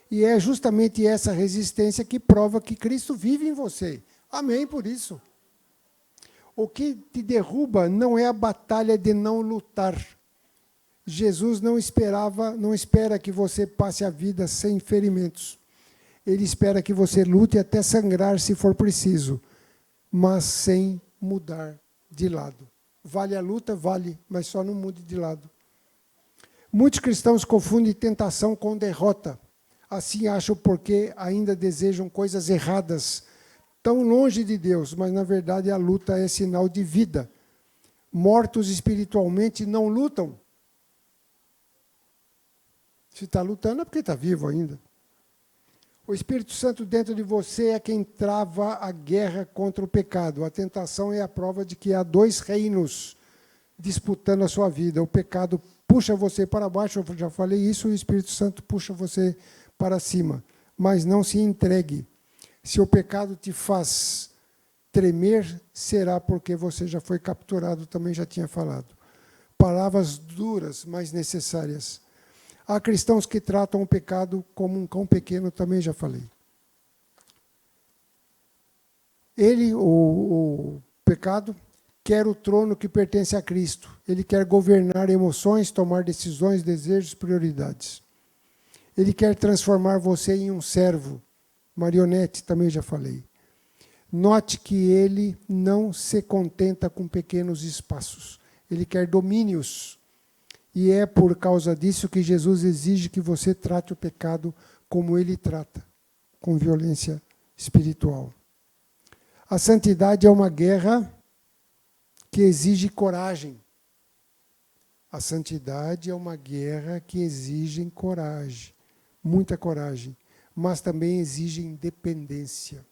E é justamente essa resistência que prova que Cristo vive em você. Amém por isso. O que te derruba não é a batalha de não lutar. Jesus não espera que você passe a vida sem ferimentos. Ele espera que você lute até sangrar se for preciso, mas sem mudar de lado. Vale a luta? Vale, mas só não mude de lado. Muitos cristãos confundem tentação com derrota. Assim acham porque ainda desejam coisas erradas, tão longe de Deus, mas na verdade a luta é sinal de vida. Mortos espiritualmente não lutam. Se está lutando é porque está vivo ainda. O Espírito Santo dentro de você é quem trava a guerra contra o pecado. A tentação é a prova de que há dois reinos disputando a sua vida. O pecado puxa você para baixo, eu já falei isso, e o Espírito Santo puxa você para cima. Mas não se entregue. Se o pecado te faz tremer, será porque você já foi capturado, também já tinha falado. Palavras duras, mas necessárias. Há cristãos que tratam o pecado como um cão pequeno, também já falei. Ele, o pecado, quer o trono que pertence a Cristo. Ele quer governar emoções, tomar decisões, desejos, prioridades. Ele quer transformar você em um servo. Marionete, também já falei. Note que ele não se contenta com pequenos espaços. Ele quer domínios. E é por causa disso que Jesus exige que você trate o pecado como ele trata, com violência espiritual. A santidade é uma guerra que exige coragem. A santidade é uma guerra que exige coragem, muita coragem, mas também exige independência.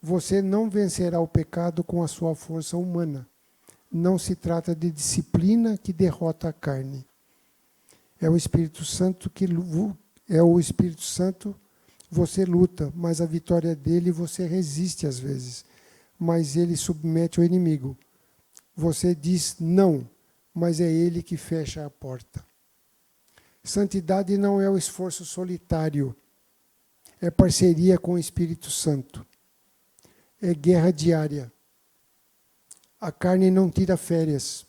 Você não vencerá o pecado com a sua força humana. Não se trata de disciplina que derrota a carne. É o Espírito Santo você luta, mas a vitória dele você resiste às vezes, mas ele submete o inimigo. Você diz não, mas é ele que fecha a porta. Santidade não é o esforço solitário, é parceria com o Espírito Santo. É guerra diária. A carne não tira férias.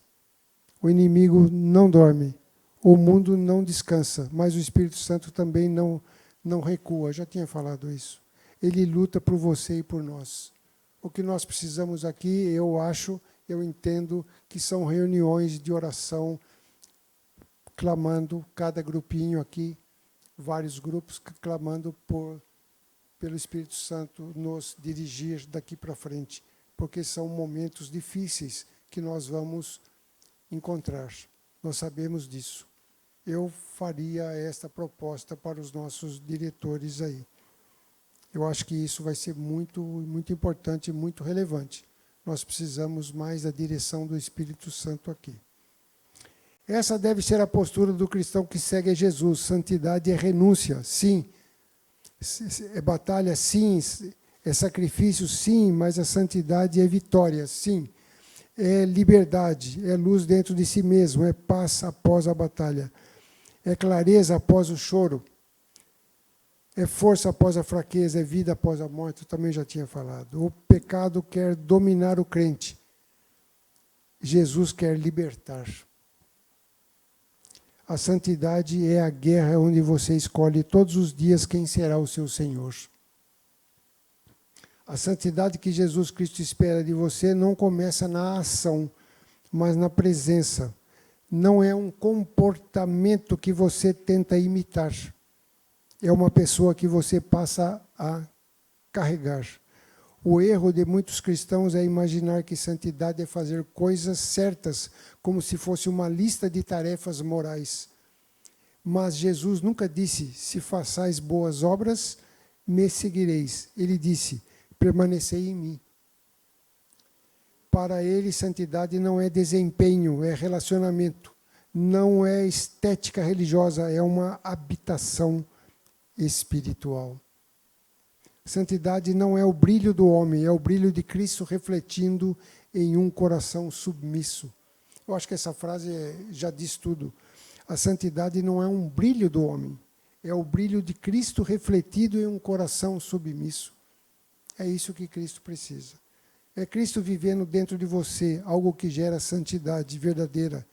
O inimigo não dorme. O mundo não descansa. Mas o Espírito Santo também não recua. Já tinha falado isso. Ele luta por você e por nós. O que nós precisamos aqui, eu entendo que são reuniões de oração, clamando, cada grupinho aqui, vários grupos clamando pelo Espírito Santo nos dirigir daqui para frente. Porque são momentos difíceis que nós vamos encontrar. Nós sabemos disso. Eu faria esta proposta para os nossos diretores aí. Eu acho que isso vai ser muito, muito importante e muito relevante. Nós precisamos mais da direção do Espírito Santo aqui. Essa deve ser a postura do cristão que segue a Jesus. Santidade é renúncia, sim. É batalha, sim. É sacrifício, sim, mas a santidade é vitória, sim. É liberdade, é luz dentro de si mesmo, é paz após a batalha. É clareza após o choro. É força após a fraqueza, é vida após a morte, eu também já tinha falado. O pecado quer dominar o crente. Jesus quer libertar. A santidade é a guerra onde você escolhe todos os dias quem será o seu Senhor. A santidade que Jesus Cristo espera de você não começa na ação, mas na presença. Não é um comportamento que você tenta imitar. É uma pessoa que você passa a carregar. O erro de muitos cristãos é imaginar que santidade é fazer coisas certas, como se fosse uma lista de tarefas morais. Mas Jesus nunca disse, se façais boas obras, me seguireis. Ele disse, permanecei em mim. Para ele, santidade não é desempenho, é relacionamento. Não é estética religiosa, é uma habitação espiritual. Santidade não é o brilho do homem, é o brilho de Cristo refletindo em um coração submisso. Eu acho que essa frase já diz tudo. A santidade não é um brilho do homem, é o brilho de Cristo refletido em um coração submisso. É isso que Cristo precisa. É Cristo vivendo dentro de você, algo que gera santidade verdadeira.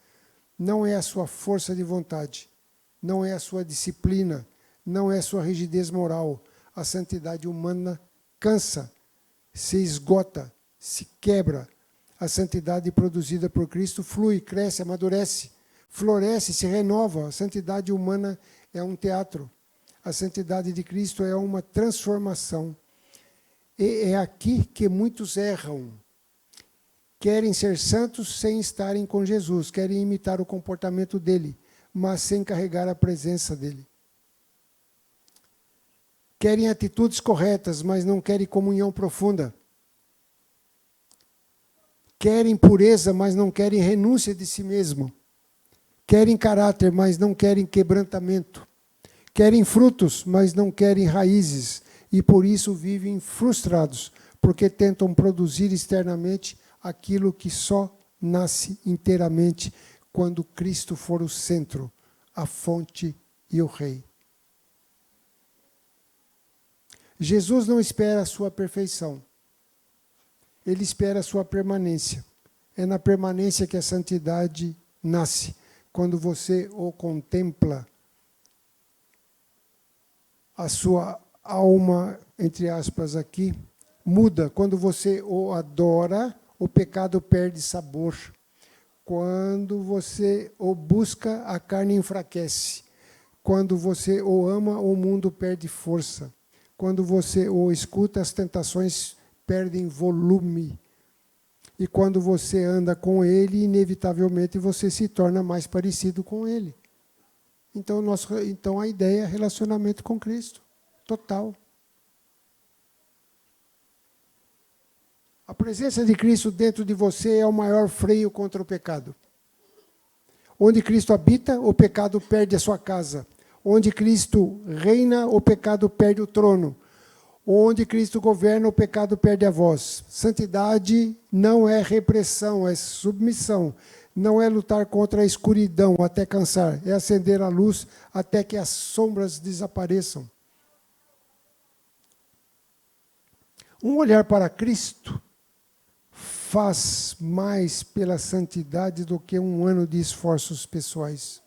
Não é a sua força de vontade, não é a sua disciplina, não é a sua rigidez moral. A santidade humana cansa, se esgota, se quebra. A santidade produzida por Cristo flui, cresce, amadurece, floresce, se renova. A santidade humana é um teatro. A santidade de Cristo é uma transformação. E é aqui que muitos erram. Querem ser santos sem estarem com Jesus, querem imitar o comportamento dele, mas sem carregar a presença dele. Querem atitudes corretas, mas não querem comunhão profunda. Querem pureza, mas não querem renúncia de si mesmo. Querem caráter, mas não querem quebrantamento. Querem frutos, mas não querem raízes. E por isso vivem frustrados, porque tentam produzir externamente aquilo que só nasce inteiramente quando Cristo for o centro, a fonte e o Rei. Jesus não espera a sua perfeição. Ele espera a sua permanência. É na permanência que a santidade nasce. Quando você o contempla, a sua alma, entre aspas aqui, muda. Quando você o adora, o pecado perde sabor. Quando você o busca, a carne enfraquece. Quando você o ama, o mundo perde força. Quando você o escuta, as tentações perdem volume. E quando você anda com ele, inevitavelmente você se torna mais parecido com ele. Então a ideia é relacionamento com Cristo. Total. A presença de Cristo dentro de você é o maior freio contra o pecado. Onde Cristo habita, o pecado perde a sua casa. Onde Cristo reina, o pecado perde o trono. Onde Cristo governa, o pecado perde a voz. Santidade não é repressão, é submissão. Não é lutar contra a escuridão até cansar. É acender a luz até que as sombras desapareçam. Um olhar para Cristo faz mais pela santidade do que um ano de esforços pessoais.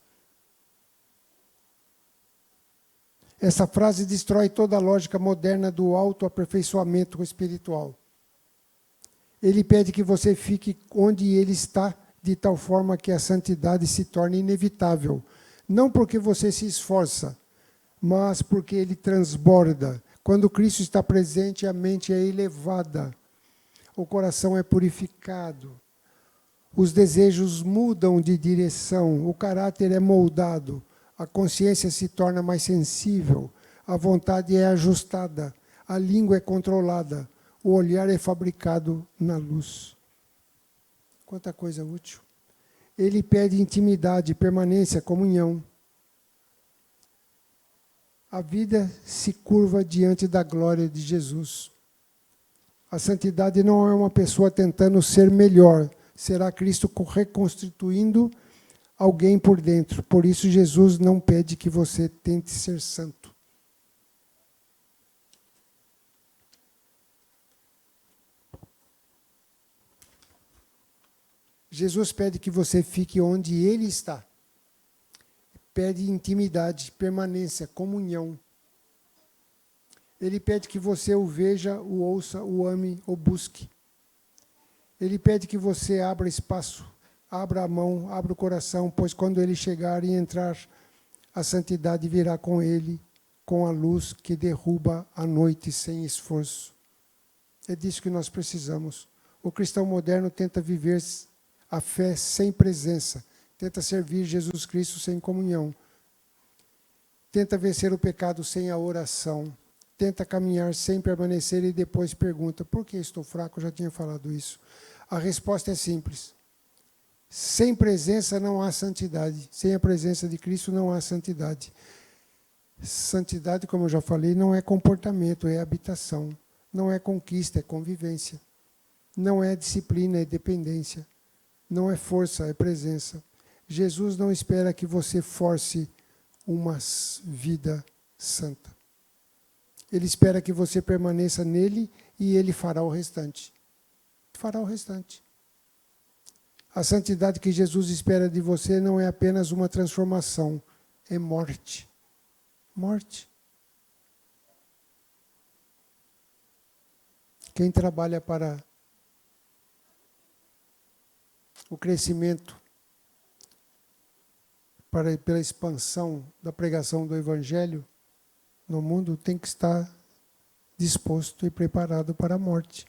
Essa frase destrói toda a lógica moderna do autoaperfeiçoamento espiritual. Ele pede que você fique onde ele está, de tal forma que a santidade se torne inevitável. Não porque você se esforça, mas porque ele transborda. Quando Cristo está presente, a mente é elevada. O coração é purificado. Os desejos mudam de direção. O caráter é moldado. A consciência se torna mais sensível, a vontade é ajustada, a língua é controlada, o olhar é fabricado na luz. Quanta coisa útil. Ele pede intimidade, permanência, comunhão. A vida se curva diante da glória de Jesus. A santidade não é uma pessoa tentando ser melhor, será Cristo reconstituindo alguém por dentro. Por isso, Jesus não pede que você tente ser santo. Jesus pede que você fique onde Ele está. Pede intimidade, permanência, comunhão. Ele pede que você o veja, o ouça, o ame, o busque. Ele pede que você abra espaço. Abra a mão, abra o coração, pois quando ele chegar e entrar, a santidade virá com ele, com a luz que derruba a noite sem esforço. É disso que nós precisamos. O cristão moderno tenta viver a fé sem presença, tenta servir Jesus Cristo sem comunhão, tenta vencer o pecado sem a oração, tenta caminhar sem permanecer e depois pergunta, por que estou fraco? Eu já tinha falado isso. A resposta é simples. Sem presença não há santidade. Sem a presença de Cristo não há santidade. Santidade, como eu já falei, não é comportamento, é habitação. Não é conquista, é convivência. Não é disciplina, é dependência. Não é força, é presença. Jesus não espera que você force uma vida santa. Ele espera que você permaneça nele e ele fará o restante. Fará o restante. A santidade que Jesus espera de você não é apenas uma transformação, é morte. Morte. Quem trabalha para o crescimento, pela expansão da pregação do Evangelho no mundo, tem que estar disposto e preparado para a morte.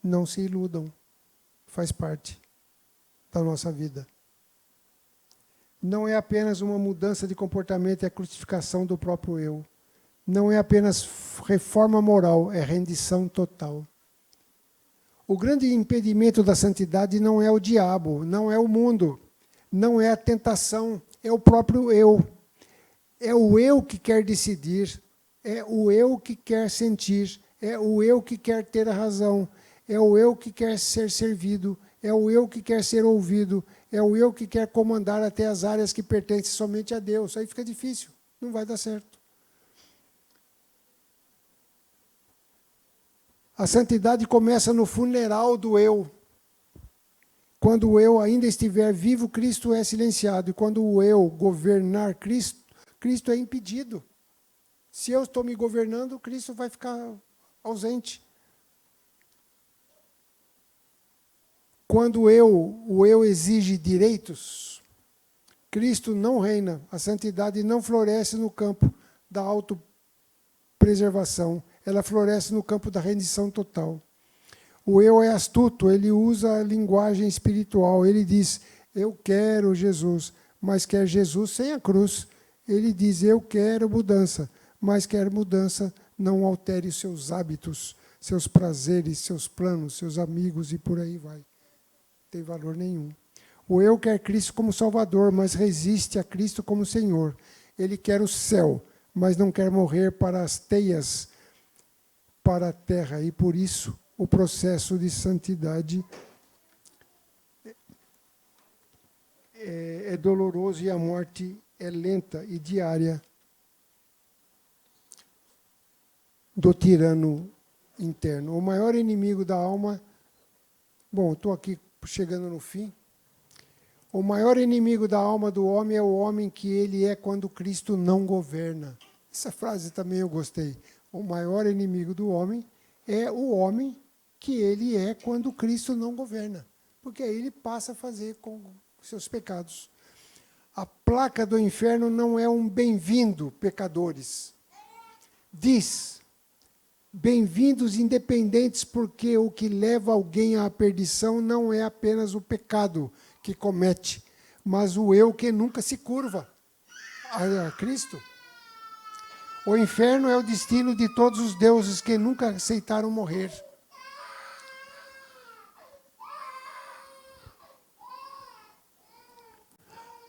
Não se iludam, faz parte da nossa vida. Não é apenas uma mudança de comportamento, é a crucificação do próprio eu. Não é apenas reforma moral, é rendição total. O grande impedimento da santidade não é o diabo, não é o mundo, não é a tentação, é o próprio eu. É o eu que quer decidir, é o eu que quer sentir, é o eu que quer ter a razão, é o eu que quer ser servido, é o eu que quer ser ouvido, é o eu que quer comandar até as áreas que pertencem somente a Deus. Aí fica difícil, não vai dar certo. A santidade começa no funeral do eu. Quando o eu ainda estiver vivo, Cristo é silenciado. E quando o eu governar Cristo, Cristo é impedido. Se eu estou me governando, Cristo vai ficar ausente. Quando o eu exige direitos, Cristo não reina. A santidade não floresce no campo da autopreservação. Ela floresce no campo da rendição total. O eu é astuto, ele usa a linguagem espiritual. Ele diz, eu quero Jesus, mas quer Jesus sem a cruz. Ele diz, eu quero mudança, mas quer mudança, não altere os seus hábitos, seus prazeres, seus planos, seus amigos e por aí vai. Não tem valor nenhum. O eu quer Cristo como Salvador, mas resiste a Cristo como Senhor. Ele quer o céu, mas não quer morrer para as teias, para a terra. E por isso o processo de santidade é doloroso e a morte é lenta e diária do tirano interno. O maior inimigo da alma... Bom, estou aqui chegando no fim. O maior inimigo da alma do homem é o homem que ele é quando Cristo não governa. Essa frase também eu gostei. O maior inimigo do homem é o homem que ele é quando Cristo não governa. Porque aí ele passa a fazer com seus pecados. A placa do inferno não é um bem-vindo, pecadores. Diz, bem-vindos independentes, porque o que leva alguém à perdição não é apenas o pecado que comete, mas o eu que nunca se curva a Cristo. O inferno é o destino de todos os deuses que nunca aceitaram morrer.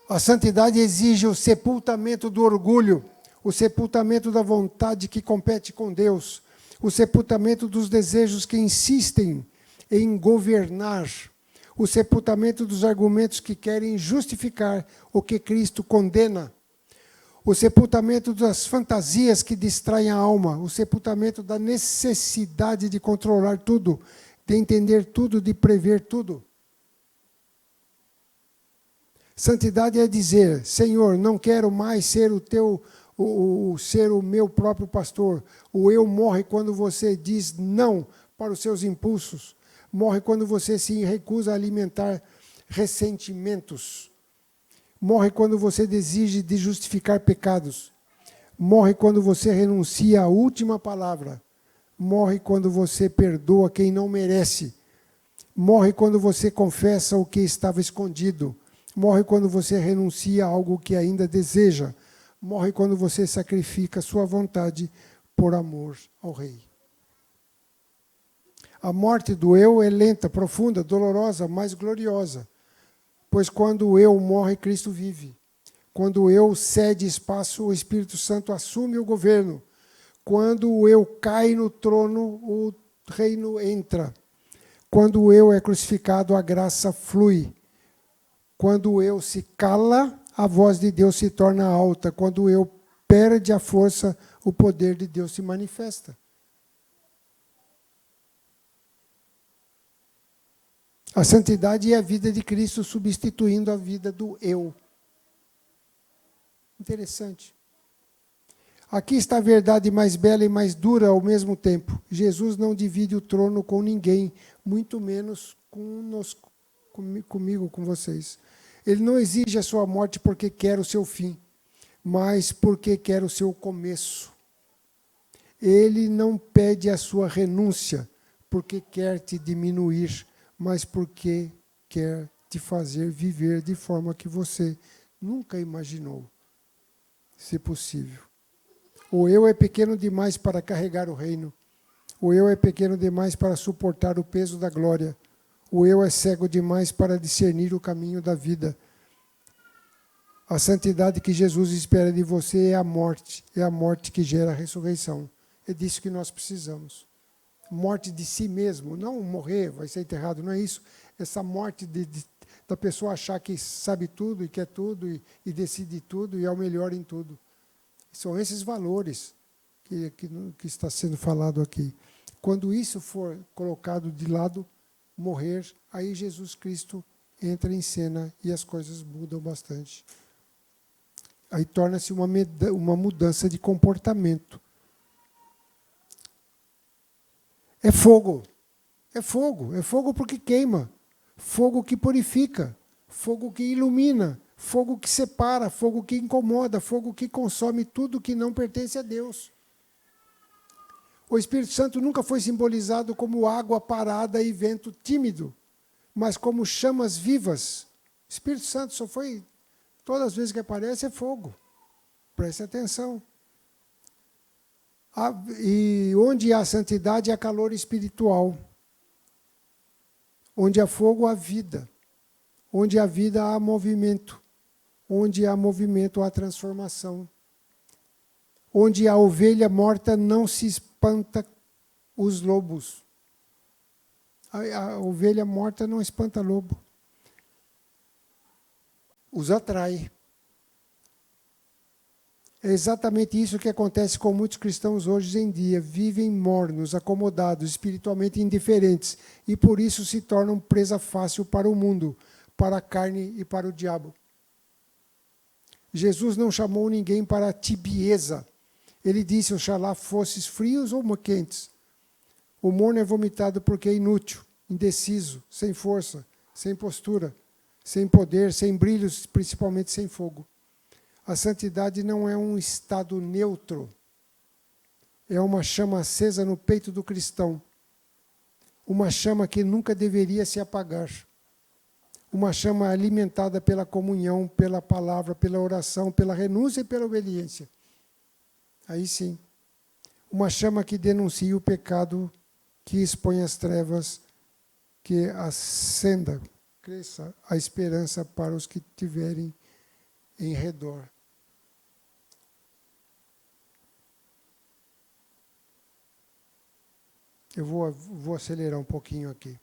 A santidade exige o sepultamento do orgulho, o sepultamento da vontade que compete com Deus, o sepultamento dos desejos que insistem em governar, o sepultamento dos argumentos que querem justificar o que Cristo condena, o sepultamento das fantasias que distraem a alma, o sepultamento da necessidade de controlar tudo, de entender tudo, de prever tudo. Santidade é dizer, Senhor, não quero mais ser ser o meu próprio pastor. O eu morre quando você diz não para os seus impulsos. Morre quando você se recusa a alimentar ressentimentos. Morre quando você desige de justificar pecados. Morre quando você renuncia à última palavra. Morre quando você perdoa quem não merece. Morre quando você confessa o que estava escondido. Morre quando você renuncia a algo que ainda deseja. Morre quando você sacrifica sua vontade por amor ao Rei. A morte do eu é lenta, profunda, dolorosa, mas gloriosa. Pois quando o eu morre, Cristo vive. Quando o eu cede espaço, o Espírito Santo assume o governo. Quando o eu cai no trono, o reino entra. Quando o eu é crucificado, a graça flui. Quando o eu se cala, a voz de Deus se torna alta. Quando o eu perde a força, o poder de Deus se manifesta. A santidade é a vida de Cristo substituindo a vida do eu. Interessante. Aqui está a verdade mais bela e mais dura ao mesmo tempo. Jesus não divide o trono com ninguém, muito menos comigo, com vocês. Ele não exige a sua morte porque quer o seu fim, mas porque quer o seu começo. Ele não pede a sua renúncia porque quer te diminuir, mas porque quer te fazer viver de forma que você nunca imaginou ser possível. O eu é pequeno demais para carregar o reino. O eu é pequeno demais para suportar o peso da glória. O eu é cego demais para discernir o caminho da vida. A santidade que Jesus espera de você é a morte que gera a ressurreição. É disso que nós precisamos. Morte de si mesmo, não morrer, vai ser enterrado, não é isso. Essa morte da pessoa achar que sabe tudo e quer tudo e decide tudo e é o melhor em tudo. São esses valores que está sendo falado aqui. Quando isso for colocado de lado, morrer, aí Jesus Cristo entra em cena e as coisas mudam bastante. Aí torna-se uma mudança de comportamento. É fogo. É fogo. É fogo porque queima. Fogo que purifica. Fogo que ilumina. Fogo que separa. Fogo que incomoda. Fogo que consome tudo que não pertence a Deus. O Espírito Santo nunca foi simbolizado como água parada e vento tímido, mas como chamas vivas. O Espírito Santo só foi, todas as vezes que aparece, é fogo. Preste atenção. E onde há santidade, há calor espiritual. Onde há fogo, há vida. Onde há vida, há movimento. Onde há movimento, há transformação. Onde a ovelha morta não se espanta os lobos. A ovelha morta não espanta lobo. Os atrai. É exatamente isso que acontece com muitos cristãos hoje em dia. Vivem mornos, acomodados, espiritualmente indiferentes. E por isso se tornam presa fácil para o mundo, para a carne e para o diabo. Jesus não chamou ninguém para a tibieza. Ele disse, oxalá fosses frios ou quentes. O morno é vomitado porque é inútil, indeciso, sem força, sem postura, sem poder, sem brilhos, principalmente sem fogo. A santidade não é um estado neutro. É uma chama acesa no peito do cristão. Uma chama que nunca deveria se apagar. Uma chama alimentada pela comunhão, pela palavra, pela oração, pela renúncia e pela obediência. Aí sim. Uma chama que denuncia o pecado, que expõe as trevas, que acenda, cresça a esperança para os que tiverem em redor. Eu vou acelerar um pouquinho aqui.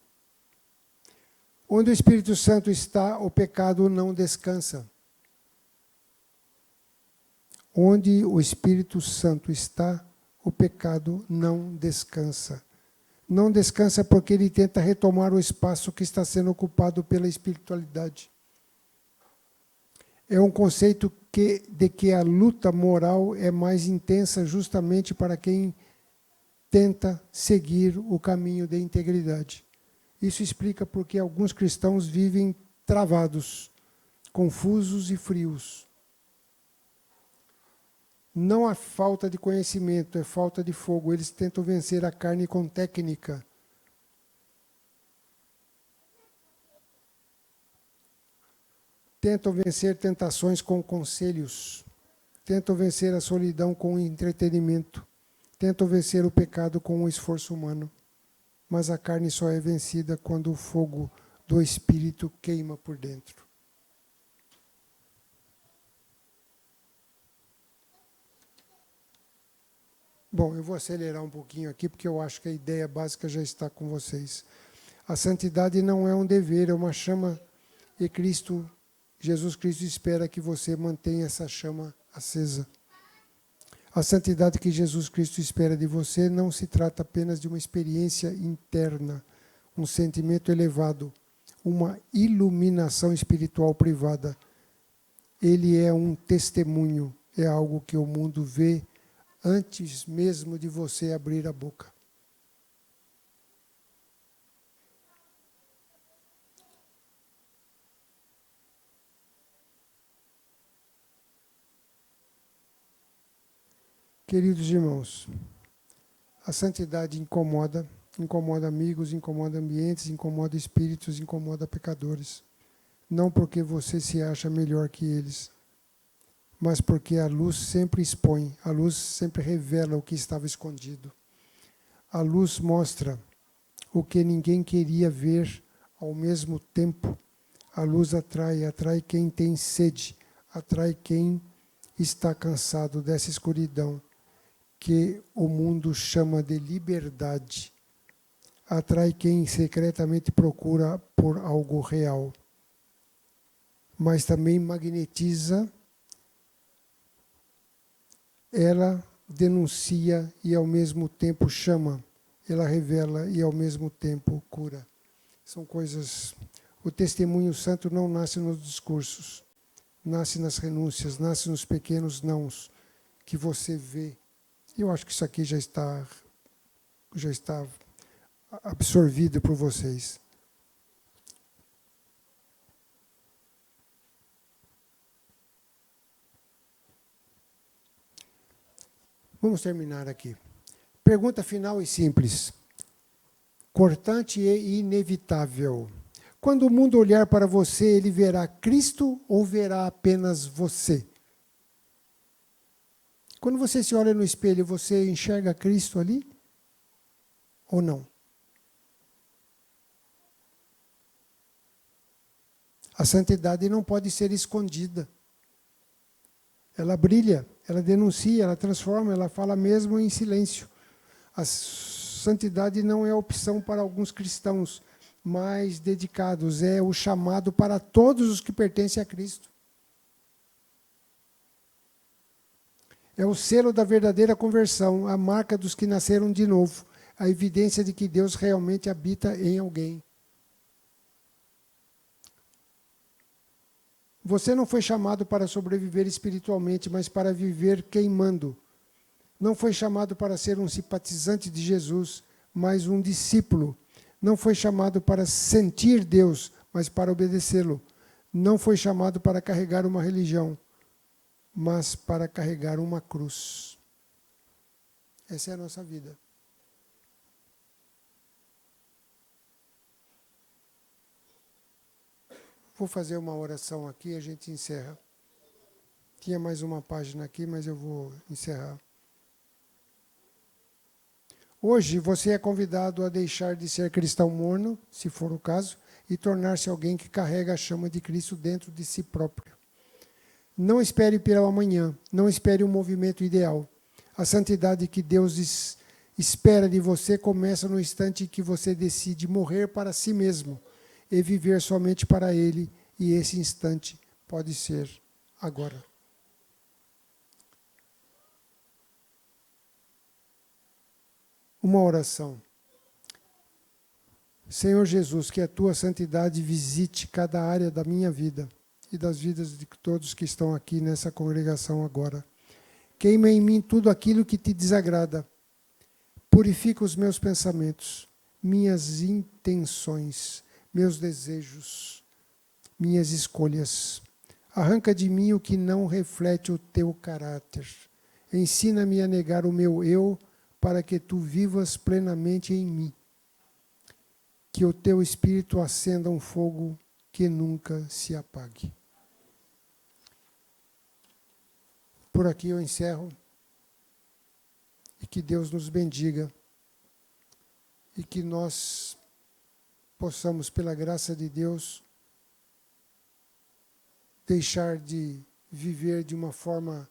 Onde o Espírito Santo está, o pecado não descansa. Onde o Espírito Santo está, o pecado não descansa. Não descansa porque ele tenta retomar o espaço que está sendo ocupado pela espiritualidade. É um conceito de que a luta moral é mais intensa justamente para quem tenta seguir o caminho da integridade. Isso explica porque alguns cristãos vivem travados, confusos e frios. Não há falta de conhecimento, é falta de fogo. Eles tentam vencer a carne com técnica. Tentam vencer tentações com conselhos. Tentam vencer a solidão com entretenimento. Tentam vencer o pecado com o esforço humano. Mas a carne só é vencida quando o fogo do Espírito queima por dentro. Bom, eu vou acelerar um pouquinho aqui, porque eu acho que a ideia básica já está com vocês. A santidade não é um dever, é uma chama, e Jesus Cristo espera que você mantenha essa chama acesa. A santidade que Jesus Cristo espera de você não se trata apenas de uma experiência interna, um sentimento elevado, uma iluminação espiritual privada. Ele é um testemunho, é algo que o mundo vê antes mesmo de você abrir a boca. Queridos irmãos, A santidade incomoda, incomoda amigos, incomoda ambientes, incomoda espíritos, incomoda pecadores. Não porque você se acha melhor que eles, mas porque a luz sempre expõe, a luz sempre revela o que estava escondido. A luz mostra o que ninguém queria ver ao mesmo tempo. A luz atrai quem tem sede, atrai quem está cansado dessa escuridão, que o mundo chama de liberdade. Atrai quem secretamente procura por algo real. Mas também magnetiza, ela denuncia e ao mesmo tempo chama, ela revela e ao mesmo tempo cura. São coisas... O testemunho santo não nasce nos discursos, nasce nas renúncias, nasce nos pequenos nãos que você vê. Eu acho que isso aqui já está absorvido por vocês. Vamos terminar aqui. Pergunta final e simples. Cortante e inevitável. Quando o mundo olhar para você, ele verá Cristo ou verá apenas você? Quando você se olha no espelho, você enxerga Cristo ali? Ou não? A santidade não pode ser escondida. Ela brilha, ela denuncia, ela transforma, ela fala mesmo em silêncio. A santidade não é opção para alguns cristãos mais dedicados, é o chamado para todos os que pertencem a Cristo. É o selo da verdadeira conversão, a marca dos que nasceram de novo, a evidência de que Deus realmente habita em alguém. Você não foi chamado para sobreviver espiritualmente, mas para viver queimando. Não foi chamado para ser um simpatizante de Jesus, mas um discípulo. Não foi chamado para sentir Deus, mas para obedecê-lo. Não foi chamado para carregar uma religião, mas para carregar uma cruz. Essa é a nossa vida. Vou fazer uma oração aqui e a gente encerra. Tinha mais uma página aqui, mas eu vou encerrar. Hoje você é convidado a deixar de ser cristão morno, se for o caso, e tornar-se alguém que carrega a chama de Cristo dentro de si próprio. Não espere pelo amanhã, não espere um movimento ideal. A santidade que Deus espera de você começa no instante em que você decide morrer para si mesmo e viver somente para Ele, e esse instante pode ser agora. Uma oração. Senhor Jesus, que a Tua santidade visite cada área da minha vida e das vidas de todos que estão aqui nessa congregação agora. Queima em mim tudo aquilo que Te desagrada. Purifica os meus pensamentos, minhas intenções, meus desejos, minhas escolhas. Arranca de mim o que não reflete o Teu caráter. Ensina-me a negar o meu eu, para que Tu vivas plenamente em mim. Que o Teu Espírito acenda um fogo que nunca se apague. Por aqui eu encerro. E que Deus nos bendiga. E que nós possamos, pela graça de Deus, deixar de viver de uma forma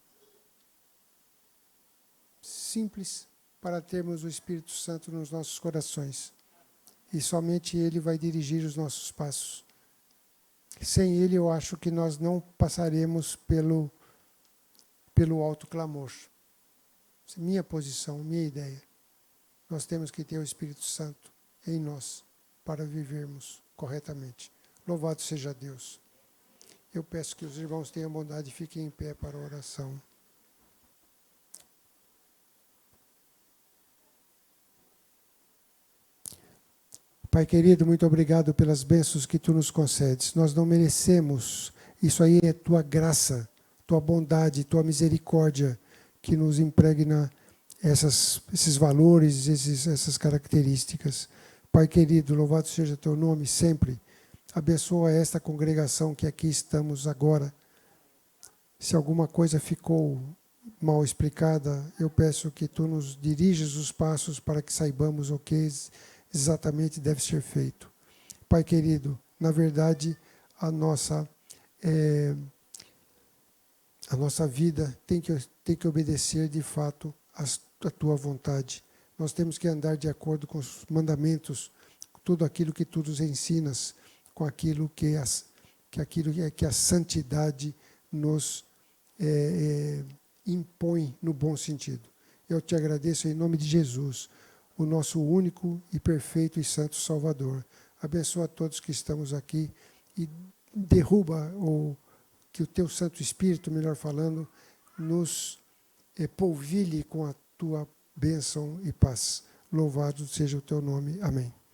simples, para termos o Espírito Santo nos nossos corações. E somente Ele vai dirigir os nossos passos. Sem Ele, eu acho que nós não passaremos pelo alto clamor. Essa é minha posição, minha ideia. Nós temos que ter o Espírito Santo em nós para vivermos corretamente. Louvado seja Deus. Eu peço que os irmãos tenham bondade e fiquem em pé para a oração. Pai querido, muito obrigado pelas bênçãos que Tu nos concedes. Nós não merecemos. Isso aí é Tua graça, Tua bondade, Tua misericórdia que nos impregna esses valores, essas características. Pai querido, louvado seja teu nome sempre. Abençoa esta congregação que aqui estamos agora. Se alguma coisa ficou mal explicada, eu peço que tu nos dirijas os passos para que saibamos o que exatamente deve ser feito. Pai querido, na verdade, a nossa vida tem que obedecer de fato a tua vontade. Nós temos que andar de acordo com os mandamentos, tudo aquilo que tu nos ensinas, com aquilo que a santidade nos impõe no bom sentido. Eu te agradeço em nome de Jesus, o nosso único e perfeito e santo Salvador. Abençoa todos que estamos aqui e derruba, ou que o teu Santo Espírito, melhor falando, nos polvilhe com a tua bênção e paz. Louvado seja o teu nome. Amém.